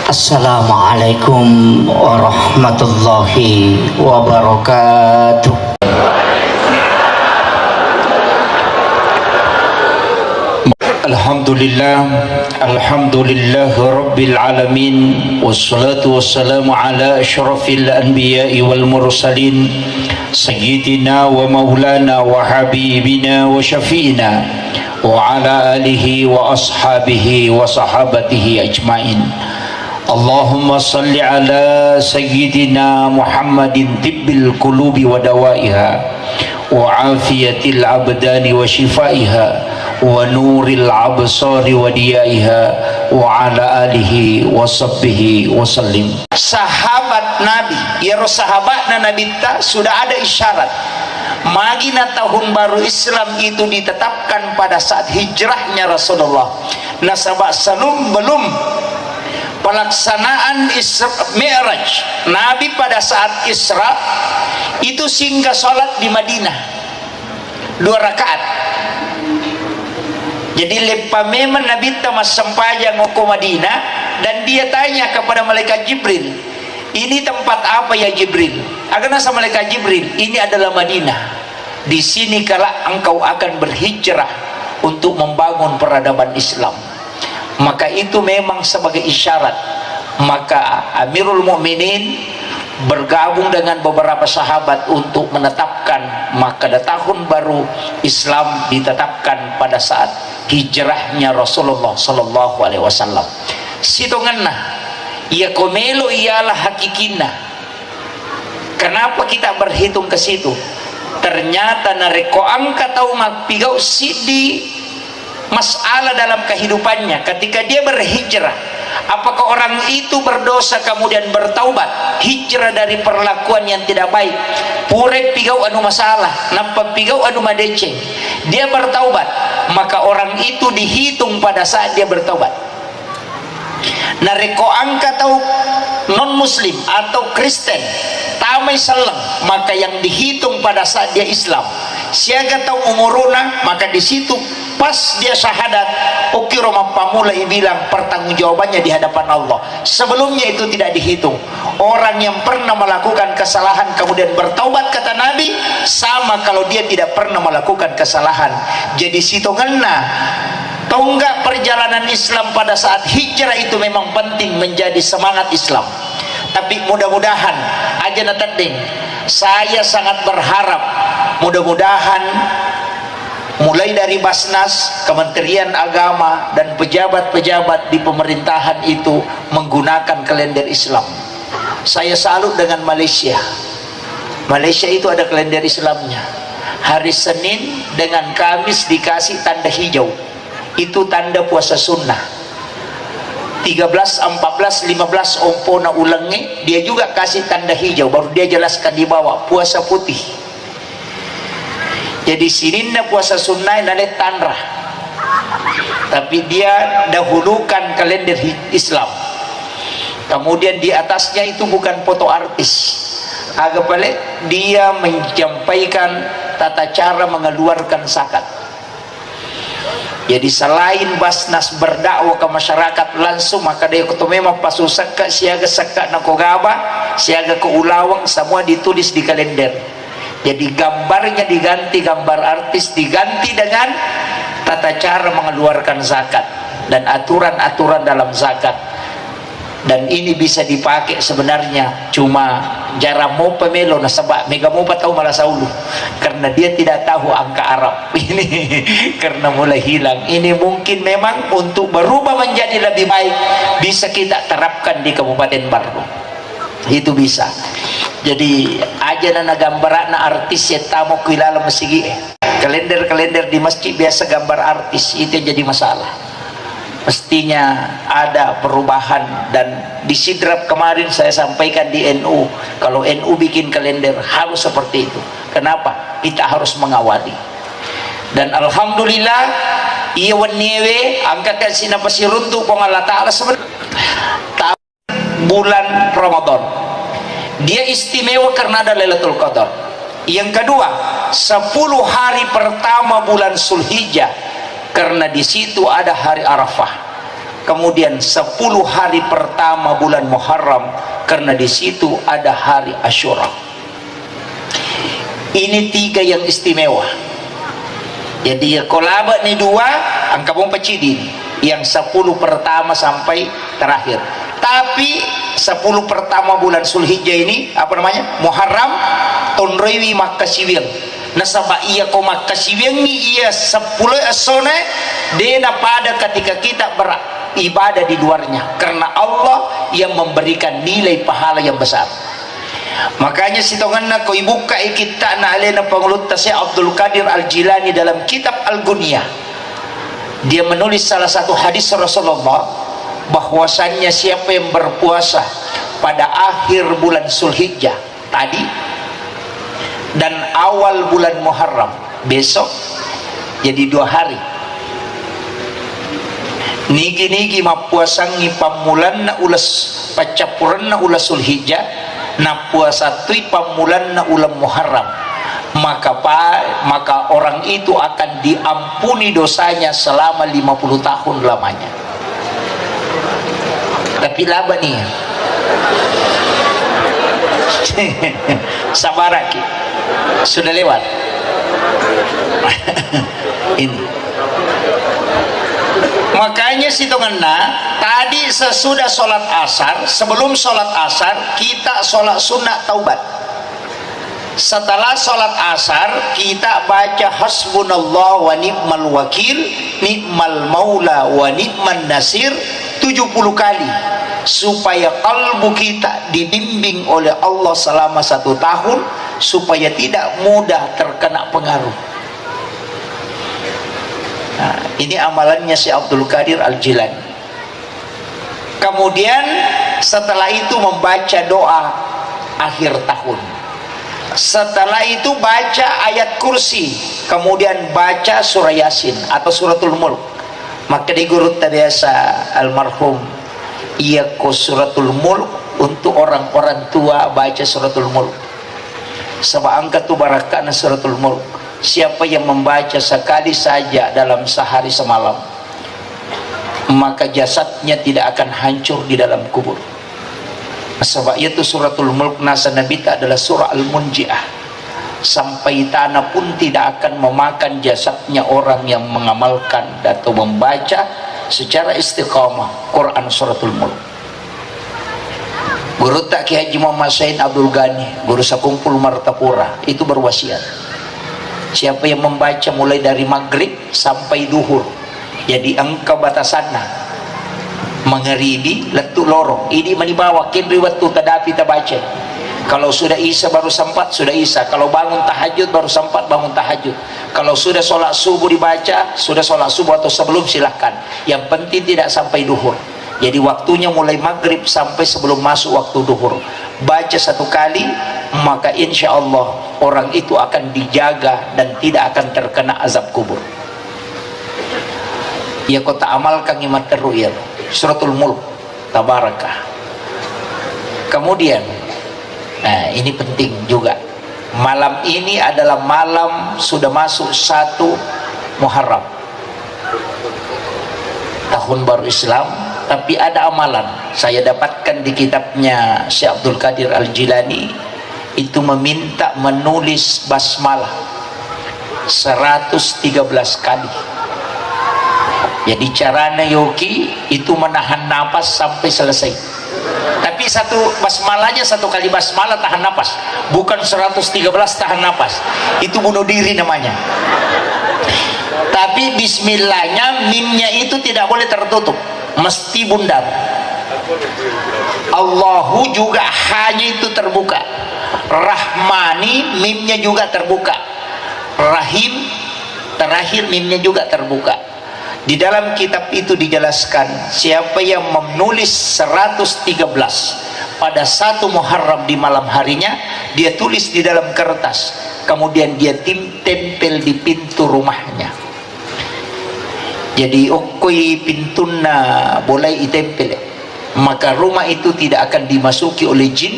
Assalamualaikum warahmatullahi wabarakatuh. Alhamdulillah, alhamdulillah rabbil alamin, wassalatu wassalamu ala asyrafil anbiya'i wal mursalin, sayyidina wa maulana wa habibina wa syafi'ina wa ala alihi wa ashabihi wa sahabatihi ajmain. Allahumma salli ala sayyidina Muhammadin tibbil qulubi wa dawaiha wa afiyatil abdani wa shifaiha wa nuril absari wa diyaiha wa ala alihi wa sahbihi wa sallim. Sahabat Nabi, ya sahabatna Nabi ta sudah ada isyarat magina tahun baru Islam itu ditetapkan pada saat hijrahnya Rasulullah. Nasabah salum belum pelaksanaan Isra Mi'raj. Nabi pada saat Isra itu singgah sholat di Madinah 2 rakaat. Jadi lepa memang Nabi tamas sampaian ke Madinah, dan dia tanya kepada malaikat Jibril, ini tempat apa ya Jibril? Agaknya sama malaikat Jibril, ini adalah Madinah. Di sini kala engkau akan berhijrah untuk membangun peradaban Islam. Maka itu memang sebagai isyarat. Maka Amirul Mukminin bergabung dengan beberapa sahabat untuk menetapkan, maka tahun baru Islam ditetapkan pada saat hijrahnya Rasulullah sallallahu alaihi wasallam. Sitonganna ia komelo ialah hakikina. Kenapa kita berhitung ke situ? Ternyata nareko angka tahu magpigau sidi masalah dalam kehidupannya ketika dia berhijrah. Apakah orang itu berdosa kemudian bertaubat, hijrah dari perlakuan yang tidak baik, purek pigau anu masalah, nampak pigau anu madece, dia bertaubat, maka orang itu dihitung pada saat dia bertaubat. Nareko angka tahu non muslim atau Kristen tamai salang, maka yang dihitung pada saat dia Islam. Siaga tahu umuruna, maka di situ pas dia syahadat, oke Roma pamulai bilang pertanggungjawabannya di hadapan Allah. Sebelumnya itu tidak dihitung. Orang yang pernah melakukan kesalahan kemudian bertaubat, kata Nabi, sama kalau dia tidak pernah melakukan kesalahan. Jadi sitonganna tonggak perjalanan Islam pada saat hijrah itu memang penting menjadi semangat Islam. Tapi mudah-mudahan aja natading, saya sangat berharap mudah-mudahan mulai dari Basnas, Kementerian Agama, dan pejabat-pejabat di pemerintahan itu menggunakan kalender Islam. Saya salut dengan Malaysia. Malaysia itu ada kalender Islamnya. Hari Senin dengan Kamis dikasih tanda hijau. Itu tanda puasa sunnah. 13, 14, 15 ompona ulangi, dia juga kasih tanda hijau, baru dia jelaskan di bawah puasa putih. Jadi sininna puasa sunnah nale tanrah, tapi dia dahulukan kalender Islam. Kemudian di atasnya itu bukan foto artis, agak balik dia menyampaikan tata cara mengeluarkan zakat. Jadi selain Basnas berdakwah ke masyarakat langsung, maka dia ketemu memang pasusaka siaga saka nakogaba siaga ke ulawang semua ditulis di kalender. Jadi gambarnya diganti, gambar artis diganti dengan tata cara mengeluarkan zakat dan aturan-aturan dalam zakat. Dan ini bisa dipakai sebenarnya, cuma jarang mau pemelo nasabak mega mau tahu malah saulu karena dia tidak tahu angka Arab ini karena mulai hilang. Ini mungkin memang untuk berubah menjadi lebih baik bisa kita terapkan di Kabupaten Bardo, itu bisa. Jadi aja nana gambar na artis ya tamu kilala masigi kalender di masjid biasa gambar artis, itu yang jadi masalah. Mestinya ada perubahan. Dan di Sidrap kemarin saya sampaikan di NU, kalau NU bikin kalender harus seperti itu. Kenapa? Kita harus mengawali. Dan alhamdulillah iya wanewe angkat sina pasiruntu kong Allah Ta'ala sebenarnya bulan Ramadan dia istimewa karena ada Lailatul Qadar. Yang kedua, 10 hari pertama bulan Zulhijjah karena di situ ada hari Arafah. kemudian 10 hari pertama bulan Muharram, karena di situ ada hari Asyura. Ini 3 yang istimewa. Jadi kolaba ni 2 angka bom pecidin yang 10 pertama sampai terakhir. Tapi 10 pertama bulan Zulhijjah ini apa namanya? Muharram tonrewi makasiwil. Nasaba iya ko makasiwil ni iya 10 asone dena pada ketika kita beribadah di luarnya, karena Allah yang memberikan nilai pahala yang besar. Makanya sitonganna ko ibuka kita na alena pangulut Syekh Abdul Qadir Al-Jilani dalam kitab Al-Guniyah. Dia menulis salah satu hadis Rasulullah bahwasannya siapa yang berpuasa pada akhir bulan Zulhijjah tadi dan awal bulan Muharram besok, jadi 2 hari. Nigi-nigi mapuasangi pamulan na ulas pacapuran na ulas Zulhijjah na puasa tui pamulan na ulam Muharram, maka orang itu akan diampuni dosanya selama 50 tahun lamanya. Tapi laba nih sabaraki sudah lewat. Ini makanya situnganna tadi sesudah sholat asar, sebelum sholat asar kita sholat sunnah taubat. Setelah sholat asar kita baca hasbunallah wa ni'mal wakil, ni'mal maula wa ni'man nasir 70 kali, supaya kalbu kita dibimbing oleh Allah selama 1 tahun, supaya tidak mudah terkena pengaruh. Nah, ini amalannya Syekh Abdul Qadir Al-Jilani. Kemudian setelah itu membaca doa akhir tahun. Setelah itu baca ayat kursi, kemudian baca surah Yasin atau suratul Mulk. Maka di guru biasa almarhum ia ko suratul Mulk untuk orang-orang tua baca suratul Mulk. Sebab angkat tu barakana suratul Mulk. Siapa yang membaca sekali saja dalam sehari semalam, maka jasadnya tidak akan hancur di dalam kubur. Sebab itu suratul Mulk nasa Nabi adalah surah Al-Munji'ah. Sampai tanah pun tidak akan memakan jasadnya orang yang mengamalkan atau membaca secara istiqamah Quran suratul Mulk. Guru tak Ki Haji Muhammad Said Abdul Ghani, guru Sakumpul Martapura, itu berwasiat, siapa yang membaca mulai dari maghrib sampai duhur, jadi engkau batasanna mengeribi letu lorong ini manibawa kinri waktu tadapi tabaca. Kalau sudah isya baru sempat, sudah isya. Kalau bangun tahajud baru sempat bangun tahajud. Kalau sudah sholat subuh dibaca, sudah sholat subuh atau sebelum silahkan. Yang penting tidak sampai duhur. Jadi waktunya mulai maghrib sampai sebelum masuk waktu duhur. Baca 1 kali, maka insya Allah orang itu akan dijaga dan tidak akan terkena azab kubur. Ya kota amalkan imat teruyal suratul Mulk tabarakah. Kemudian nah ini penting juga, malam ini adalah malam sudah masuk 1 Muharram tahun baru Islam. Tapi ada amalan saya dapatkan di kitabnya Syekh Abdul Qadir Al-Jilani, itu meminta menulis basmalah 113 kali. Jadi caranya Yogi itu menahan napas sampai selesai. Tapi satu basmalahnya 1 kali basmalah tahan napas, bukan 113 tahan napas, itu bunuh diri namanya. Tapi bismillahnya mimnya itu tidak boleh tertutup, mesti bundar. Allahu juga hanya itu terbuka. Rahmani mimnya juga terbuka. Rahim terakhir mimnya juga terbuka. Di dalam kitab itu dijelaskan siapa yang menulis 113 pada 1 Muharram di malam harinya, dia tulis di dalam kertas, kemudian dia tempel di pintu rumahnya. Jadi ukui pintuna boleh ditempel, maka rumah itu tidak akan dimasuki oleh jin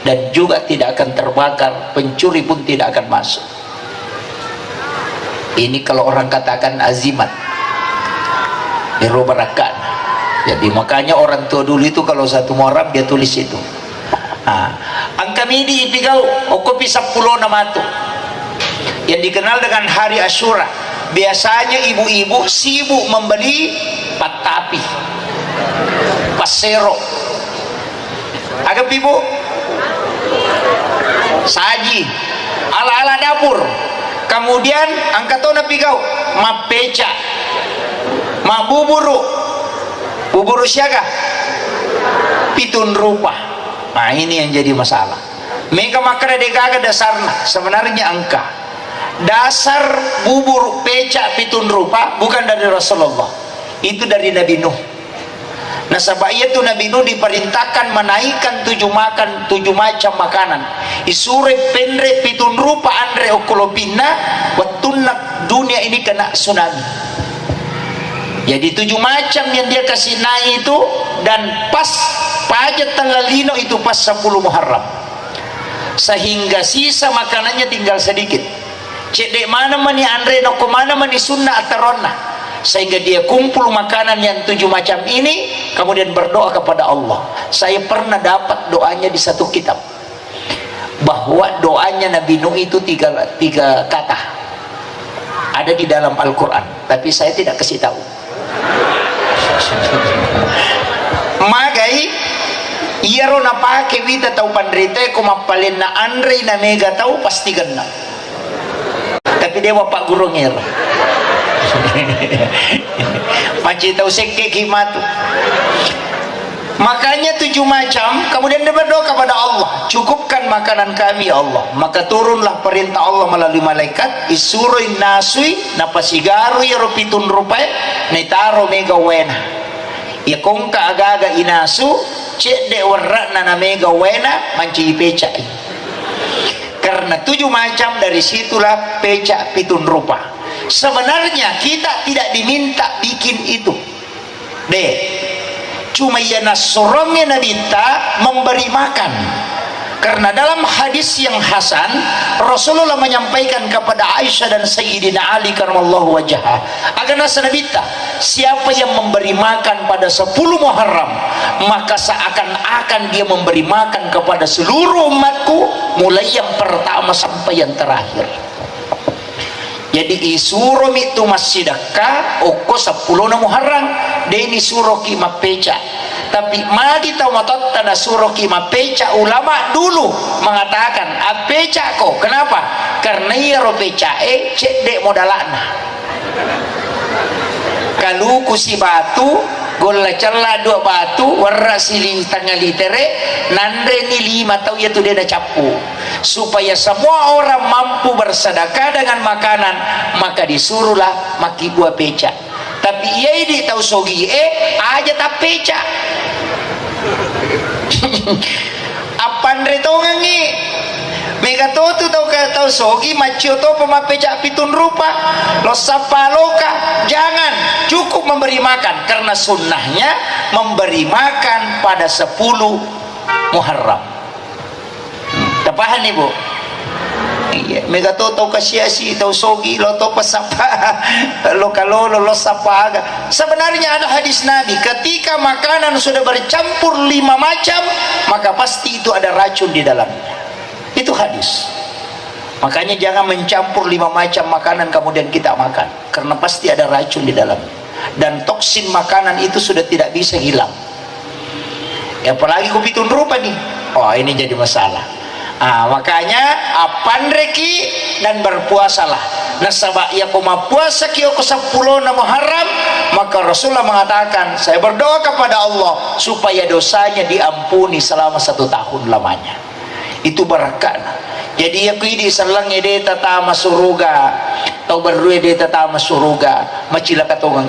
dan juga tidak akan terbakar, pencuri pun tidak akan masuk. Ini kalau orang katakan azimat dirubarakan. Jadi makanya orang tua dulu itu kalau satu Muharram dia tulis itu. Ang kami di ipigau okopi 10 nama tu yang dikenal dengan hari Asyura. Biasanya ibu-ibu sibuk membeli patapi, pasero, agak ibu saji ala-ala dapur. Kemudian angkatona pigau mapeca, ma buburu siaga pitun rupa. Nah ini yang jadi masalah. Mega makara degaga dasarnya sebenarnya angka dasar bubur peca pitun rupa bukan dari Rasulullah, itu dari Nabi Nuh. Nah sebab itu Nabi Nuh diperintahkan menaikkan 7 macam makanan. Isure pendre pitun rupa andre okolopina watunak dunia ini kena tsunami. Jadi 7 macam yang dia kasih naik itu, dan pas pajak tanggal lino itu pas 10 Muharram, sehingga sisa makanannya tinggal sedikit. Cek mana mani andre no mana mani sunnah ataronna, sehingga dia kumpul makanan yang 7 macam ini, kemudian berdoa kepada Allah. Saya pernah dapat doanya di satu kitab, bahwa doanya Nabi Nuh itu tiga kata ada di dalam Al-Quran, tapi saya tidak kasih tahu. Magai iaro na pake wita tau pandrite ko mapalin na andre na mega tau pasti gana, tapi dewa pak gurungir maci tau seke kimatu. Makanya 7 macam, kemudian dia berdoa kepada Allah, cukupkan makanan kami ya Allah. Maka turunlah perintah Allah melalui malaikat, isuroy nasui napasigaru ya rupitun rupai nitaro mega wena ya kongka agaga inasu cek de warna na mega wena manci peca. Karena 7 macam, dari situlah peca pitun rupa. Sebenarnya kita tidak diminta bikin itu deh, cuma ya nasorongnya nabita memberi makan. Karena dalam hadis yang hasan Rasulullah menyampaikan kepada Aisyah dan Sayyidina Ali karramallahu wajhah, agar nabita siapa yang memberi makan pada 10 Muharram, maka seakan-akan dia memberi makan kepada seluruh umatku, mulai yang pertama sampai yang terakhir. Jadi isurom itu masjidaka oko 10 Muharram deni suroki mapeca. Tapi madi tau matot tanda suroki mapeca, ulama dulu mengatakan apeca kok. Kenapa? Karena ia ropeca cek dek modalana. Kalau kusi batu gola cella 2 batu warra siling tanggal litere nandre ni 5 tau ya tu dia dah capu, supaya semua orang mampu bersedekah dengan makanan, maka disuruhlah maki 2 peca. Tapi ia ini tahu sogi aja tak peca apan retongangi mega toto tahu sogi macio to pemapeca pitun rupa lo sapaloka. Jangan, cukup memberi makan, karena sunnahnya memberi makan pada 10 Muharram. Tapahan ibu? Iya, mega toto kasiasi tahu sogi lo to pasapa lo kalolo lo sapaga. Sebenarnya ada hadis Nabi, ketika makanan sudah bercampur 5 macam, maka pasti itu ada racun di dalamnya. Itu hadis. Makanya jangan mencampur 5 macam makanan kemudian kita makan, karena pasti ada racun di dalamnya, dan toksin makanan itu sudah tidak bisa hilang. Apalagi kupitun rupa nih, oh ini jadi masalah. Makanya apandreki dan berpuasalah. Nasabah ya koma puasa kio ke 10 Muharram, maka Rasulullah mengatakan, saya berdoa kepada Allah supaya dosanya diampuni selama 1 tahun lamanya. Itu berkah. Jadi aku ini selang ide tata masuruga atau berdua ide tata masuruga macila katongan.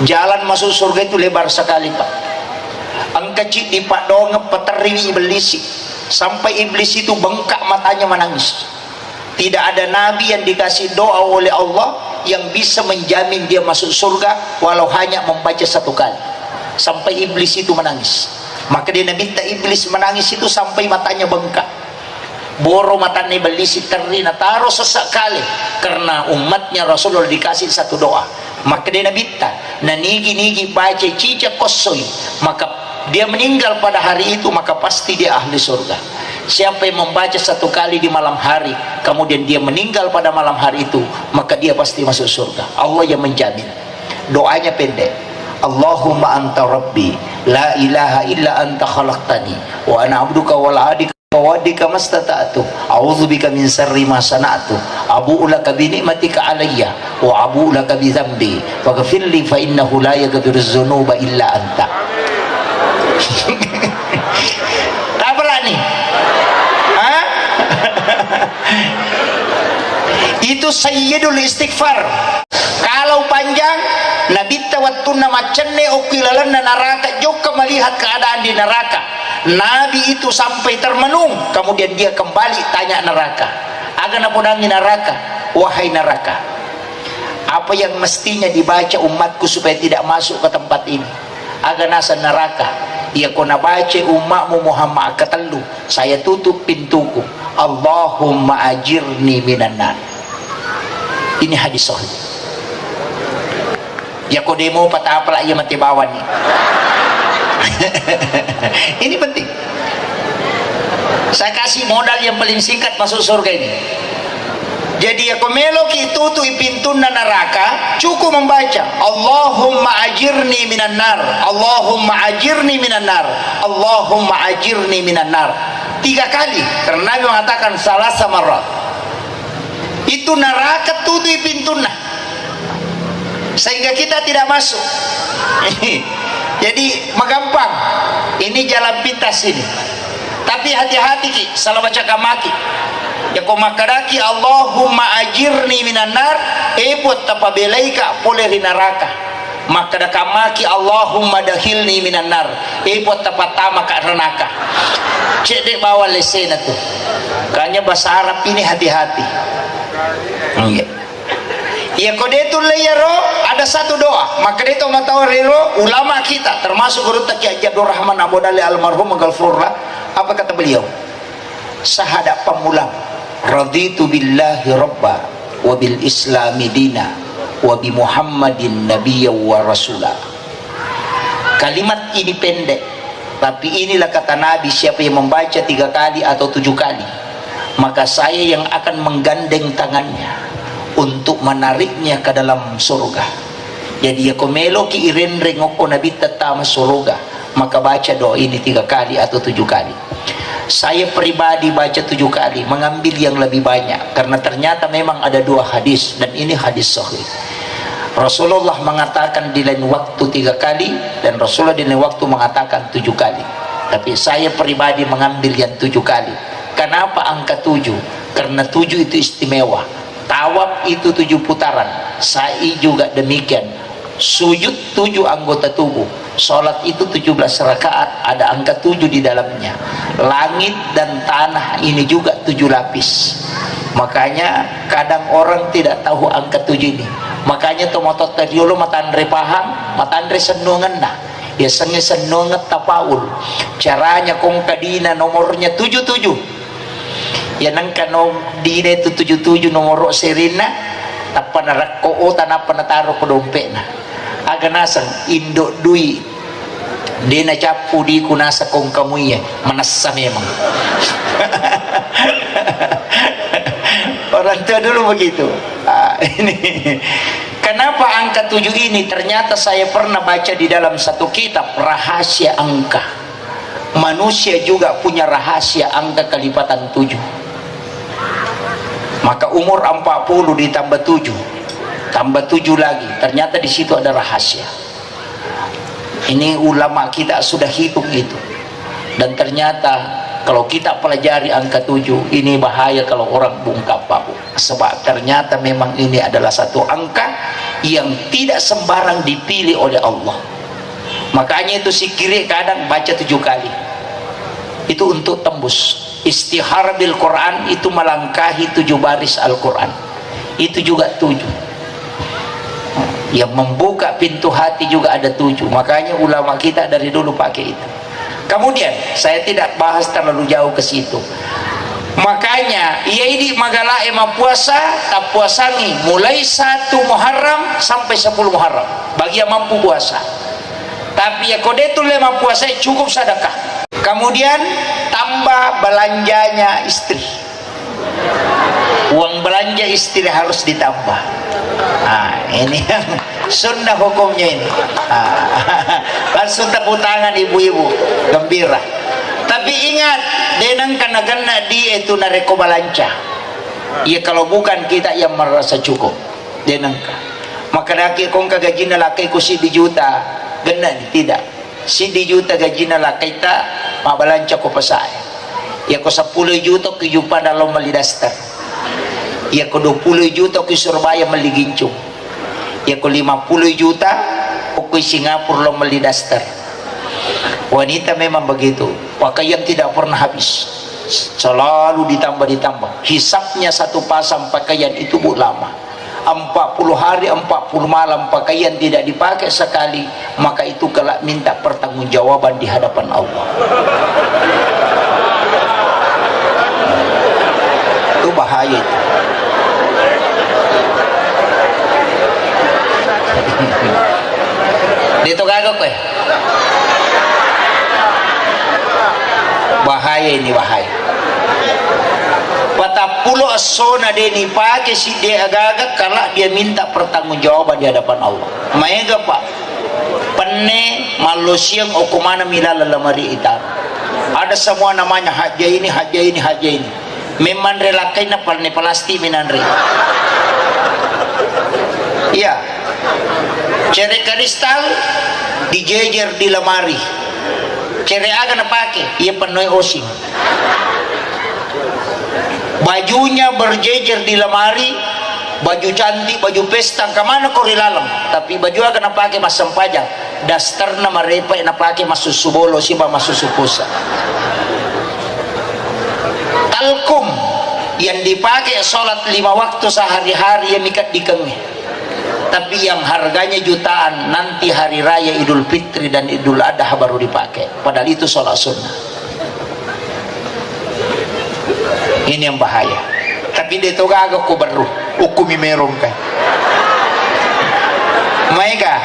Jalan masuk surga itu lebar sekali pak. Ang kecil di pak dong peteriwi iblis, sampai iblis itu bengkak matanya menangis. Tidak ada nabi yang dikasih doa oleh Allah yang bisa menjamin dia masuk surga walau hanya membaca 1 kali, sampai iblis itu menangis. Maka dia minta iblis menangis itu sampai matanya bengkak. Boro matanya iblis terina taruh sesekali, karena umatnya Rasulullah dikasih 1 doa. maka dia nabita nanigi-nigi baca cica kosoi, maka dia meninggal pada hari itu, maka pasti dia ahli surga. Siapa yang membaca 1 kali di malam hari kemudian dia meninggal pada malam hari itu, maka dia pasti masuk surga. Allah yang menjamin. Doanya pendek, Allahumma anta rabbi la ilaha illa anta khalaqtani wa ana abduka wa la adika wa wadika mastata'tu a'udzubika min syarri ma sana'tu abu'u laka bi ni'matika alayya wa abu'u laka bi dhanbi faghfirli fa innahu la yaghfiruz dzunuba illa anta. Tak berani? Hah? Itu sayyidul istighfar. Kalau panjang Nabi tawattuna macenne ukilalan neraka, juga melihat keadaan di neraka. Nabi itu sampai termenung, kemudian dia kembali tanya neraka, agan apa nangi neraka, wahai neraka, apa yang mestinya dibaca umatku supaya tidak masuk ke tempat ini? Agan asa neraka, ia kona baca umatmu Muhammad ketelu, saya tutup pintuku, Allahumma ajirni minan nar. Ini hadis sahih. Ya kau demo patah apa lagi mati bawah nih. Ini penting. Saya kasih modal yang paling singkat masuk surga ini. Jadi ya kau meloki tutu pintu neraka, cukup membaca Allahumma ajirni minan nar, Allahumma ajirni minan nar, Allahumma ajirni minan nar 3 kali. Karena Nabi mengatakan salah samarat. Itu neraka tutu pintu sehingga kita tidak masuk. Jadi magampang, ini jalan pintas ini. Tapi hati-hati ki, salah baca kamaki. Ya kau makadaki Allahumma ajirni minan nar, epot tapabelaika boleh di neraka. Maka kamaki Allahumma dahilni minan nar, epot tapatama ka neraka. Cek dek bawa lesena tuh. Kayaknya bahasa Arab ini hati-hati. Ya kodetul layaro ada satu doa, maka itu matawariru ulama kita termasuk guru Taqi Abdur Rahman Abu Dali almarhum Galfurlah. Apa kata beliau? Sahada pamulang raditu billahi rabba wa bil islami dina wa bi Muhammadin nabiyya wa rasula. Kalimat ini pendek, tapi inilah kata Nabi, siapa yang membaca 3 kali atau 7 kali, maka saya yang akan menggandeng tangannya untuk menariknya ke dalam surga. Jadi ya komelo ki irenre ngoko nabi tetama surga, maka baca doa ini 3 kali atau 7 kali. Saya pribadi baca 7 kali, mengambil yang lebih banyak karena ternyata memang ada 2 hadis dan ini hadis sahih. Rasulullah mengatakan di lain waktu 3 kali dan Rasulullah di lain waktu mengatakan 7 kali. Tapi saya pribadi mengambil yang 7 kali. Kenapa angka 7? Karena 7 itu istimewa. Tawaf itu 7 putaran, sa'i juga demikian, sujud 7 anggota tubuh, sholat itu 17 rakaat, ada angka 7 di dalamnya. Langit dan tanah ini juga 7 lapis. Makanya kadang orang tidak tahu angka 7 ini. Makanya tomotot tadiolo matandre paham, matandre senungan nah. Ya senungan tapaul. Caranya kong kadina nomornya 77. Ya nangka no dine itu 77 nomor serina tapa narakko tanapa nataro ko dompet na aga nasang indo dui dina capu di kunasa kong kamuya manasa memang. Orang tua dulu begitu. Ini kenapa angka 7 ini? Ternyata saya pernah baca di dalam satu kitab rahasia angka. Manusia juga punya rahasia angka kelipatan 7. Maka umur 40 ditambah 7, tambah 7 lagi, ternyata di situ ada rahasia. Ini ulama kita sudah hitung itu, dan ternyata kalau kita pelajari angka 7 ini bahaya kalau orang bungkap pabu, sebab ternyata memang ini adalah satu angka yang tidak sembarang dipilih oleh Allah. Makanya itu si kiri kadang baca 7 kali itu untuk tembus. Istihar bil Quran itu melangkahi 7 baris Al-Quran, itu juga 7. Yang membuka pintu hati juga ada 7. Makanya ulama kita dari dulu pakai itu. Kemudian saya tidak bahas terlalu jauh ke situ. Makanya ia ini magala ema puasa tak puasangi mulai 1 Muharram sampai 10 Muharram bagi yang mampu puasa. Tapi ya kodetul lema puasa cukup sedekah. Kemudian tambah belanjanya istri. Uang belanja istri harus ditambah. Nah, ini yang sunnah hukumnya ini. Langsung tepuk tangan ibu-ibu gembira. Tapi ingat, denang kana dia itu nareko balanca. Ya kalau bukan kita yang merasa cukup, denang ka. Maka laki kong kagajina lakay ko si di juta, gana tidak. Si di juta gajina lakay ta, mabalanca ko pa saya. Ya ko 10 juta ko yupa dalam malidastar. Ya ko 20 juta ko Surabaya maligincung. Ya ko 50 juta ko Singapura lo malidastar. Wanita memang begitu, pakaian tidak pernah habis, selalu ditambah. Hisapnya satu pasang pakaian itu lama, 40 hari 40 malam pakaian tidak dipakai sekali, maka itu kelak minta pertanggungjawaban di hadapan Allah. Itu bahaya itu. Dito gagok ya. Bahaya ini, bahaya. Patapulo asona deni pakai si dia agak kalau dia minta pertanggungjawaban di hadapan Allah. Maega pak, penne malusiang okumana milala lamari itar. Ada semua namanya haja ini. Memang relakai na palne palasti minanri. Iya. Cere kristal dijejer di lemari. Cere aga na pake, ia penuh osing. Bajunya berjejer di lemari, baju cantik, baju pesta, kemana kau rilalam? Tapi baju aga na pake mas sempajang, dastar na marepa na pake mas susubolo siba mas susupusa. Talkum yang dipakai sholat 5 waktu sehari-hari yang mikat di kengih. Tapi yang harganya jutaan nanti hari raya Idul Fitri dan Idul Adha baru dipakai, padahal itu sholat sunnah. Ini yang bahaya. Tapi dia itu gagak ko baru ukumi merong kan mereka.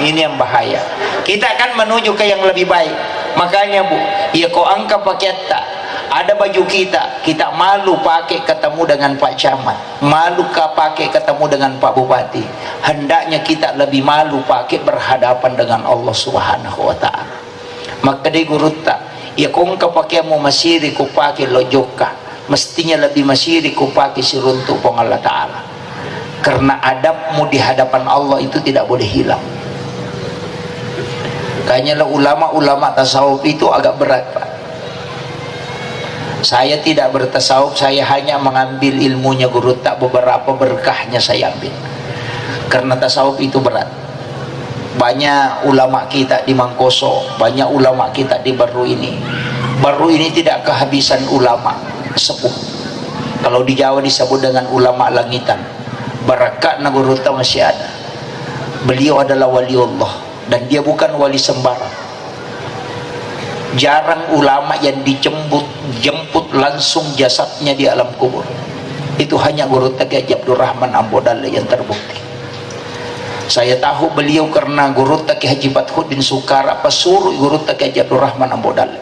Ini yang bahaya. Kita akan menuju ke yang lebih baik. Makanya bu, ya kau angka paket tak ada baju kita malu pakai ketemu dengan Pak Camat, malu pakai ketemu dengan Pak Bupati. Hendaknya kita lebih malu pakai berhadapan dengan Allah Subhanahu wa ta'ala. Maka di guru tak ya kong kapakiamu masiri ku pakai lojoka, mestinya lebih masiri ku pakai siruntuk pong Allah ta'ala. Karena adabmu di hadapan Allah itu tidak boleh hilang. Kayaknya ulama-ulama tasawuf itu agak berat Pak. Saya tidak bertasawuf, saya hanya mengambil ilmunya guru tak, beberapa berkahnya saya ambil. Karena tasawuf itu berat. Banyak ulama kita di Mangkoso, banyak ulama kita di Baru ini. Baru ini tidak kehabisan ulama sepuh. Kalau di Jawa disebut dengan ulama langitan. Barakat guru tak masih ada. Beliau adalah waliullah dan dia bukan wali sembarang. Jarang ulama yang dijemput langsung jasadnya di alam kubur. Itu hanya guru Kiai Abdul Rahman Ambodalle yang terbukti. Saya tahu beliau karena guru Kiai Haji Fathuddin Sukara pesuruh guru Kiai Abdul Rahman Ambodalle.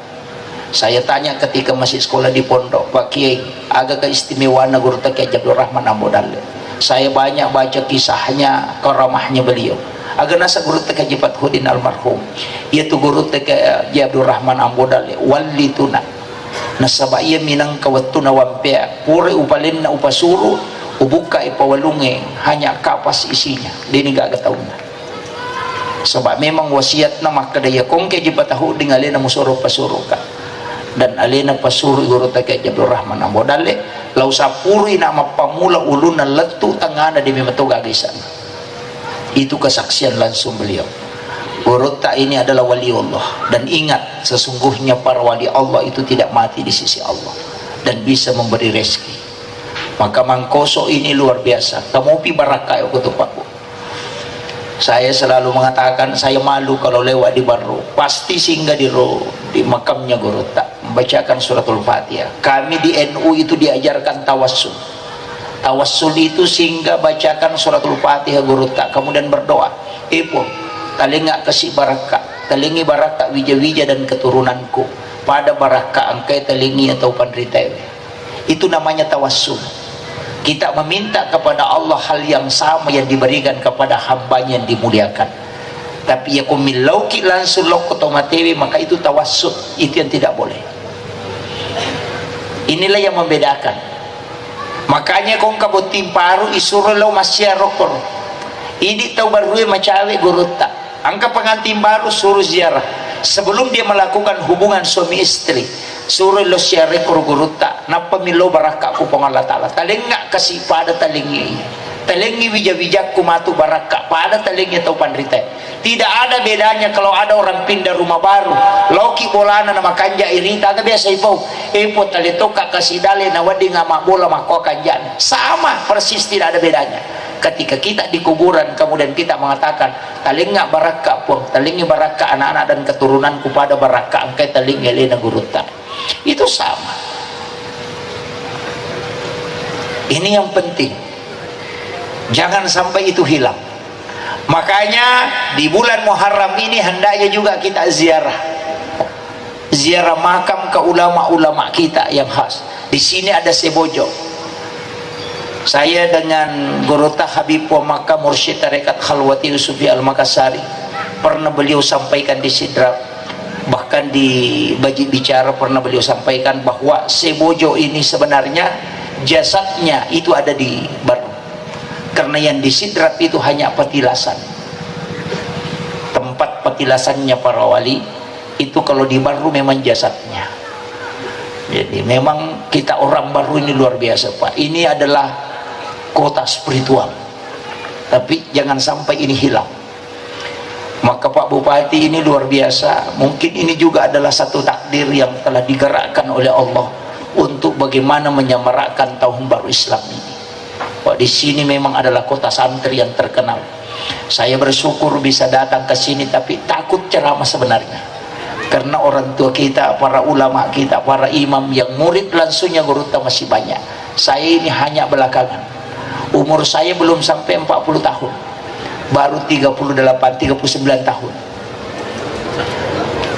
Saya tanya ketika masih sekolah di pondok, Pak Kiai, agak keistimewaan guru Kiai Abdul Rahman Ambodalle. Saya banyak baca kisahnya, karamahnya beliau. Agak nasa guru Haji Fathuddin almarhum, yaitu guru Kiai Abdul Rahman Ambodalle wali tuna nasaba ia minang kawatuna wampea pure upalin na upasuru ubuka ipawalunge hanya kapas isinya dini gak tauna. Sebab memang wasiat na makadaya kong Kiai Fathuddin alena musoro pasuruka dan alena pasuru guru Kiai Abdul Rahman Ambodalle lau sapuri nama pamula uluna letu tangana di memetoga gisan. Itu kesaksian langsung beliau. Guru tak ini adalah wali Allah. Dan ingat, sesungguhnya para wali Allah itu tidak mati di sisi Allah dan bisa memberi rezeki. Maka Mangkoso ini luar biasa. Kamu pi barakah aku tuh Pak. Saya selalu mengatakan saya malu kalau lewat di Baru. Pasti singgah di makamnya guru tak. bacakan suratul Fatihah. Kami di NU itu diajarkan tawassul. Tawassul itu sehingga bacakan suratul Fatihah gurutta, kemudian berdoa, Epo talinga kasih baraka, talingi baraka wija-wija dan keturunanku pada baraka angkai talingi atau pandritewe. Itu namanya tawassul. Kita meminta kepada Allah hal yang sama yang diberikan kepada hambanya yang dimuliakan. Tapi ya kumilauki langsung lokotomatewe, maka itu tawassul, itu yang tidak boleh. Inilah yang membedakan. Makanya kong kabutim paru isuruh lo masya rokor. Ini tahu baru macawe gurutta. Angka pengantin baru suruh ziarah. Sebelum dia melakukan hubungan suami istri, suruh lo syare gurutta. Napa milo baraka ku Allah Ta'ala. Talengak kasih pada talengi. Talengi wija-wijaku matu baraka pada talengi atau pandrite. Tidak ada bedanya kalau ada orang pindah rumah baru. Loki bolana nama kanja irita tapi biasa ipo talitoka kasih dale na wadi ngamak bola mako kanjan. Sama persis, tidak ada bedanya. Ketika kita di kuburan kemudian kita mengatakan talinga baraka pun, talingi baraka anak-anak dan keturunanku pada baraka angkai talingi lena gurutta. Itu sama. Ini yang penting. Jangan sampai itu hilang. Makanya di bulan Muharram ini hendaknya juga kita ziarah makam ke ulama-ulama kita yang khas. Di sini ada Sebojo. Saya dengan Gurutta Habib wa Maka Mursyid Tarekat Khalwati Yusufi Al-Makassari pernah beliau sampaikan di Sidra, bahkan di Baji Bicara pernah beliau sampaikan bahwa Sebojo ini sebenarnya jasadnya itu ada di Baru. Karena yang di Sidrat itu hanya petilasan, tempat petilasannya para wali. Itu kalau di Baru memang jasadnya. Jadi memang kita orang Baru ini luar biasa Pak. Ini adalah kota spiritual, tapi jangan sampai ini hilang. Maka Pak Bupati ini luar biasa. Mungkin ini juga adalah satu takdir yang telah digerakkan oleh Allah untuk bagaimana menyemarakkan tahun baru Islam ini. Di sini memang adalah kota santri yang terkenal. Saya bersyukur bisa datang ke sini, tapi takut ceramah sebenarnya. Karena orang tua kita, para ulama kita, para imam yang murid langsungnya Gurutta masih banyak. Saya ini hanya belakangan. Umur saya belum sampai 40 tahun. Baru 39 tahun.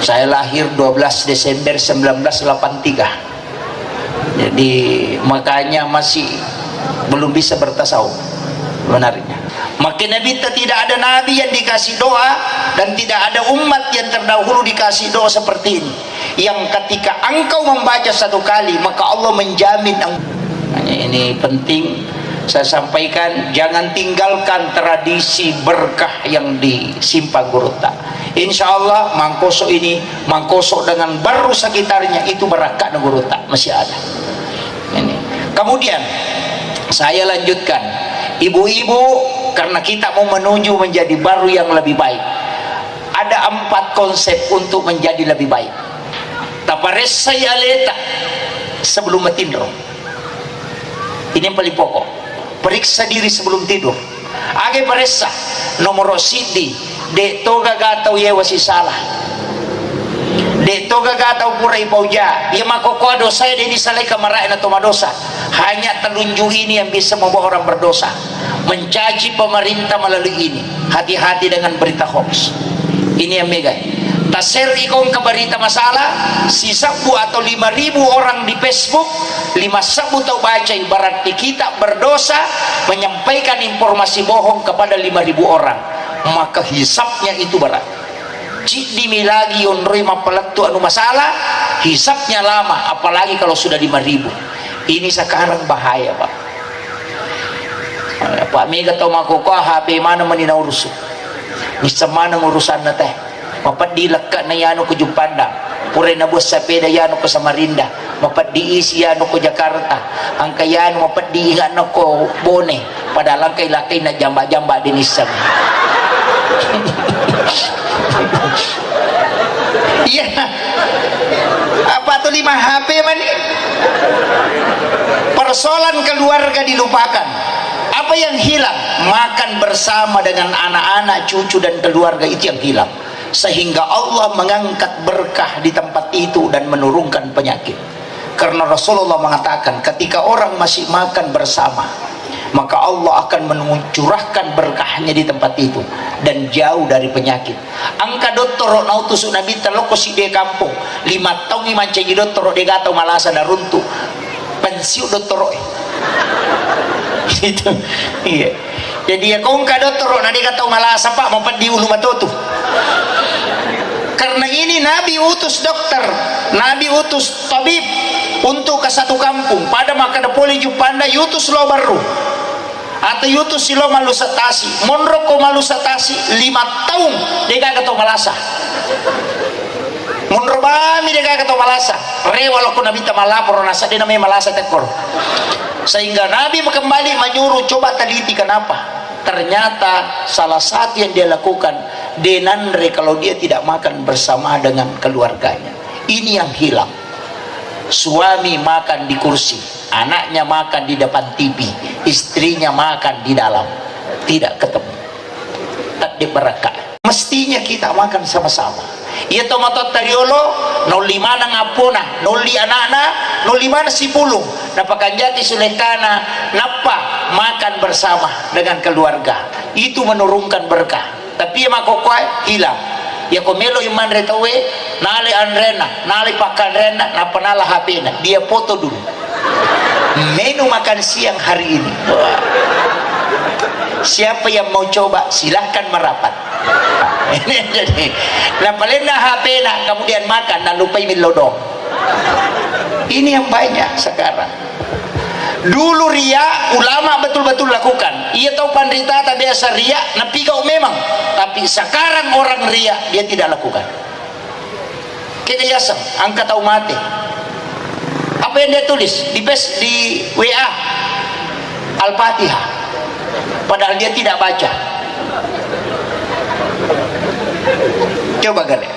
Saya lahir 12 Desember 1983. Jadi makanya masih belum bisa bertasawuf benarnya. Maka Nabi tidak ada nabi yang dikasih doa dan tidak ada umat yang terdahulu dikasih doa seperti ini, yang ketika engkau membaca satu kali maka Allah menjamin. Ini penting saya sampaikan, jangan tinggalkan tradisi berkah yang disimpan Gurutta. Insya Allah Mangkoso ini, Mangkoso dengan Baru sekitarnya itu berkah Gurutta masih ada. Ini. Kemudian saya lanjutkan, ibu-ibu, karena kita mau menuju menjadi Baru yang lebih baik. Ada 4 konsep untuk menjadi lebih baik. Tapares saya leta sebelum matindro. Ini yang paling pokok. Periksa diri sebelum tidur. Age paresa nomor sidi de toga gatau ye wasi salah. De toga gatau pura ipauja. Ia makokoa dosa ya di salai kamarain atau madosa. Hanya telunjuk ini yang bisa membawa orang berdosa. Mencaci pemerintah melalui ini. Hati-hati dengan berita hoax. Ini yang mega. Taser ikon ke berita masalah, si sabu atau 5.000 orang di Facebook, 5 sabu tahu baca, berarti kita berdosa menyampaikan informasi bohong kepada 5.000 orang. Maka hisapnya itu berat. Jika milagi onroi mapalatu anu masalah, hisapnya lama, apalagi kalau sudah 5.000. Ini sekarang bahaya Pak. Pak Mega tahu makoko HP mana menina urusan. Ni semana urusan na teh. Mapat dilekak na yano ko Jumpanda. Pure na bus sepeda yano ko Samarinda. Mapat diisi yano ko Jakarta. Ang kayano mapat diingat na ko Bone. Padahal kay lakay na jamba-jamba din isang. Iya. Apa tuh 5 HP man? Persoalan keluarga dilupakan. Apa yang hilang? Makan bersama dengan anak-anak, cucu dan keluarga itu yang hilang. Sehingga Allah mengangkat berkah di tempat tempat itu dan menurunkan penyakit. Karena Rasulullah mengatakan ketika orang masih makan bersama, maka Allah akan mencurahkan berkahnya di tempat itu dan jauh dari penyakit. Angka doktor nautus nabi teloko si de kampung 5 tahun mancangi doktor de gatau malasa dan runtuh pensiu doktor itu. Iya, jadi ya kau angka doktor nanti gatau malasa pak mau di ulu matotu. Karena ini Nabi utus dokter, Nabi utus tabib untuk ke satu kampung pada maka ada poli jupanda yutus lo baru atau yutus silo malu satasi monroko malu satasi 5 tahun dia kata malasa monrobami dia kata malasa rewalo ko nabi tamalapor nasa dia namanya malasa tekor, sehingga Nabi kembali menyuruh coba teliti kenapa. Ternyata salah satu yang dia lakukan denandre kalau dia tidak makan bersama dengan keluarganya. Ini yang hilang. Suami makan di kursi, anaknya makan di depan TV, istrinya makan di dalam, tidak ketemu, tak diberkah. Mestinya kita makan sama-sama. Ia tomato tariolo 05 na ngapuna 0 anakna 05 na sipulung napakanjati sulekana napa makan bersama dengan keluarga itu menurunkan berkah. Tapi ya makokwai hilang ya komelo iman retawe nale anrena nale pakan rena napanala HP na dia foto dulu menu makan siang hari ini. Wah. Siapa yang mau coba silahkan merapat. Ini jadi napalena HP na kemudian makan dan lupa milodong. Ini yang banyak sekarang. Dulu ria ulama betul-betul lakukan. Ia tahu pandrita tak biasa ria napi kau memang, tapi sekarang orang ria dia tidak lakukan. Kita yasam angka tahu mati. Apa yang dia tulis di WA Al-Fatihah padahal dia tidak baca. Coba kalian,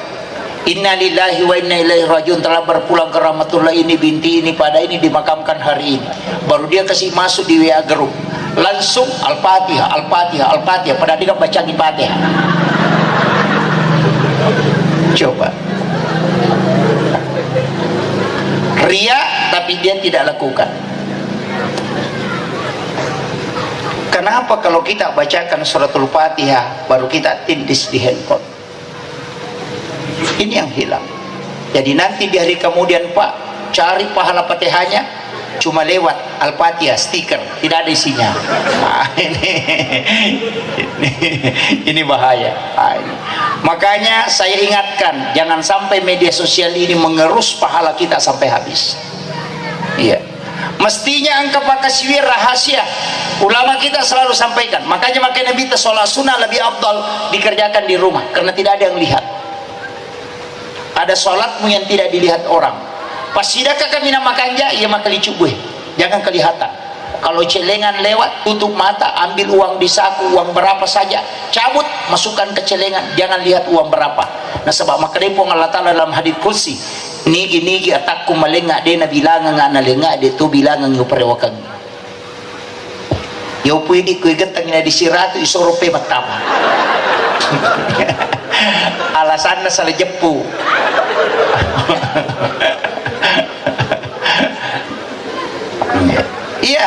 inna lillahi wa inna ilaihi rajiun, telah berpulang ke rahmatullah ini binti ini pada ini dimakamkan hari ini. Baru dia kasih masuk di WA grup langsung Al-Fatihah Al-Fatihah Al-Fatihah padahal dia baca di Fatihah. Coba ria tapi dia tidak lakukan. Kenapa kalau kita bacakan suratul Fatihah baru kita tindis di handphone? Ini yang hilang. Jadi nanti di hari kemudian Pak cari pahala Fatihahnya cuma lewat Al-Fatihah stiker, tidak ada isinya. Nah, ini bahaya. Nah, ini. Makanya saya ingatkan jangan sampai media sosial ini mengerus pahala kita sampai habis. Iya. Mestinya angka pakaswir rahasia ulama kita selalu sampaikan. Makanya Nabi sholat sunnah lebih afdal dikerjakan di rumah karena tidak ada yang lihat. Ada sholatmu yang tidak dilihat orang. Pas sidakah kami namakan ya maka licuk gue, jangan kelihatan. Kalau celengan lewat tutup mata, ambil uang di saku, uang berapa saja cabut, masukkan ke celengan, jangan lihat uang berapa. Nah sebab maka depo Allah Ta'ala dalam hadits kursi nigi atakku malengak de na bilangan nga nalengak de tu bilangan yung parewakag yaw pwede ko igatang na disiratu isorope matama. Alasan na sa lejepu. Iya,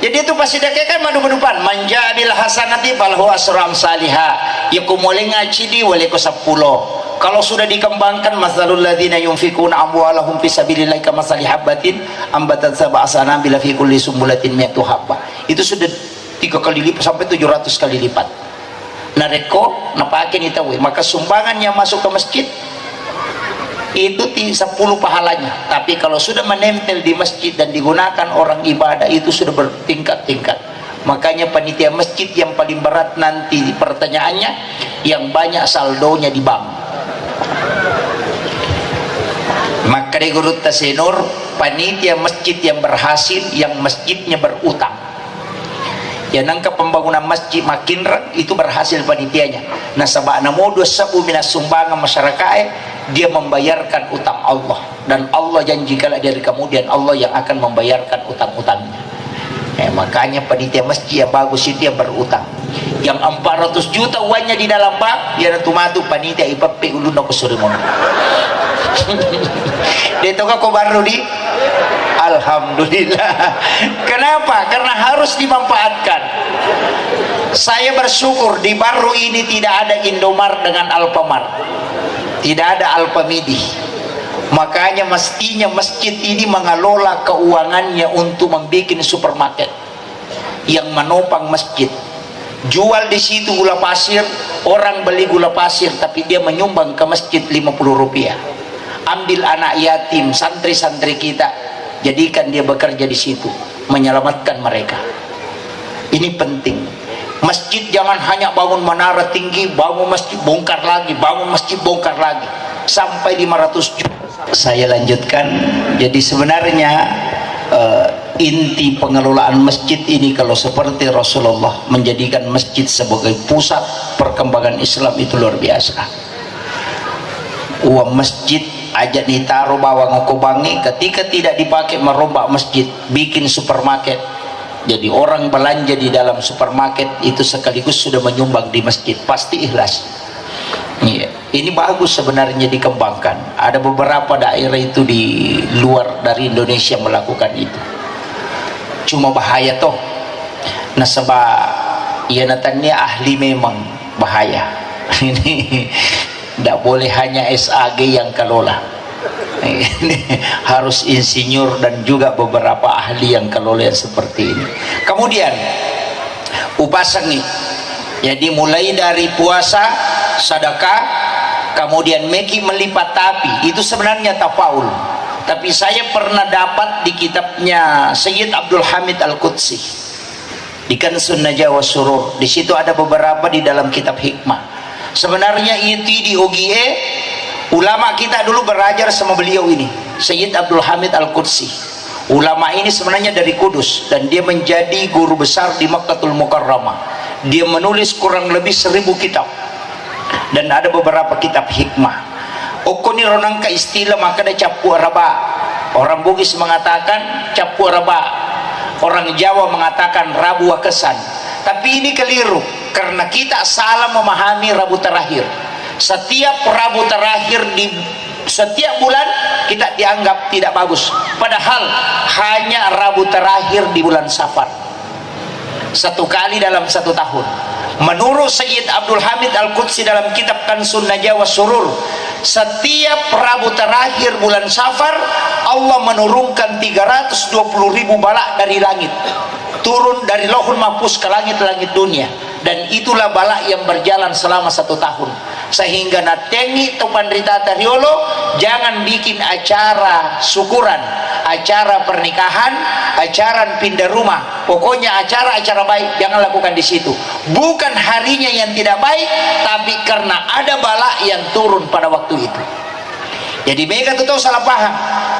jadi itu pasti kan madu-madupan manja bil hasanati falahu asram salihah yakumole ngaji di wale ko 10. Kalau sudah dikembangkan masalul ladzina yunfikuna amwalahum fi sabilillah kamathali habatin ambatan sab'a sanabila fi kulli sumbulatin mi'atu habbah. Itu sudah 3 kali lipat sampai 700 kali lipat. Nah rekor napakin itu maka sumbangan yang masuk ke masjid itu 10 pahalanya. Tapi kalau sudah menempel di masjid dan digunakan orang ibadah itu sudah bertingkat-tingkat. Makanya panitia masjid yang paling berat nanti pertanyaannya yang banyak saldonya di bank. Maka di Gurut Tasenur panitia masjid yang berhasil yang masjidnya berutang. Ya nangka pembangunan masjid makin itu berhasil panitianya. Nah sabana modus sabu minas sumbangan masyarakat dia membayarkan utang Allah dan Allah janji kalau dari kemudian Allah yang akan membayarkan utang-utangnya. Makanya panitia masjid yang bagus itu yang berutang. Yang 400 juta uangnya di dalam bank dia tumatu panitia ipape ulun aku surimon. Dia tahu kok baru di alhamdulillah. Kenapa? Karena harus dimanfaatkan. Saya bersyukur di Baru ini tidak ada Indomart dengan Alfamart, tidak ada Alfamidi. Makanya mestinya masjid ini mengelola keuangannya untuk membuat supermarket yang menopang masjid. Jual di situ gula pasir, orang beli gula pasir, tapi dia menyumbang ke masjid 50 rupiah. Ambil anak yatim, santri-santri kita, jadikan dia bekerja di situ, menyelamatkan mereka. Ini penting. Masjid jangan hanya bangun menara tinggi, bangun masjid bongkar lagi, bangun masjid bongkar lagi, sampai 500 juta. Saya lanjutkan. Jadi sebenarnya inti pengelolaan masjid ini, kalau seperti Rasulullah menjadikan masjid sebagai pusat perkembangan Islam, itu luar biasa. Uang masjid ajak ditaruh bawa ngokobangi, ketika tidak dipakai merombak masjid, bikin supermarket. Jadi orang belanja di dalam supermarket itu sekaligus sudah menyumbang di masjid, pasti ikhlas. Ini bagus sebenarnya dikembangkan. Ada beberapa daerah itu di luar dari Indonesia melakukan itu. Cuma bahaya toh. Nah sebab ia natanya ahli memang bahaya. Ini tidak boleh hanya SAG yang kelola. Harus insinyur dan juga beberapa ahli yang kelola yang seperti ini. Kemudian upasan nih. Jadi mulai dari puasa, sedekah, kemudian meki melipat tapi itu sebenarnya tafaul. Tapi saya pernah dapat di kitabnya Sayyid Abdul Hamid Al-Qudsi di Kansun Najwa Surur. Di situ ada beberapa di dalam kitab hikmah. Sebenarnya itu di OGE ulama kita dulu belajar sama beliau ini, Sayyid Abdul Hamid Al-Qudsi. Ulama ini sebenarnya dari Kudus dan dia menjadi guru besar di Makkatul Mukarramah. Dia menulis kurang lebih 1000 kitab dan ada beberapa kitab hikmah. Okoni ronangka istilah maka ada capu araba. Orang Bugis mengatakan capu araba, orang Jawa mengatakan Rabu Wakesan. Tapi ini keliru karena kita salah memahami Rabu terakhir. Setiap Rabu terakhir di setiap bulan kita dianggap tidak bagus, padahal hanya Rabu terakhir di bulan Safar, satu kali dalam satu tahun. Menurut Sayyid Abdul Hamid Al-Qudsi dalam kitab Kansun Najwa Surur, setiap Rabu terakhir bulan Safar Allah menurunkan 320.000 balak dari langit, turun dari Lauhul Mahfuz ke langit-langit dunia, dan itulah balak yang berjalan selama 1 tahun. Sehingga natengi tu pandrita tariolo jangan bikin acara syukuran, acara pernikahan, acara pindah rumah, pokoknya acara-acara baik jangan lakukan di situ. Bukan harinya yang tidak baik, tapi karena ada bala yang turun pada waktu itu. Jadi mereka tuh salah paham.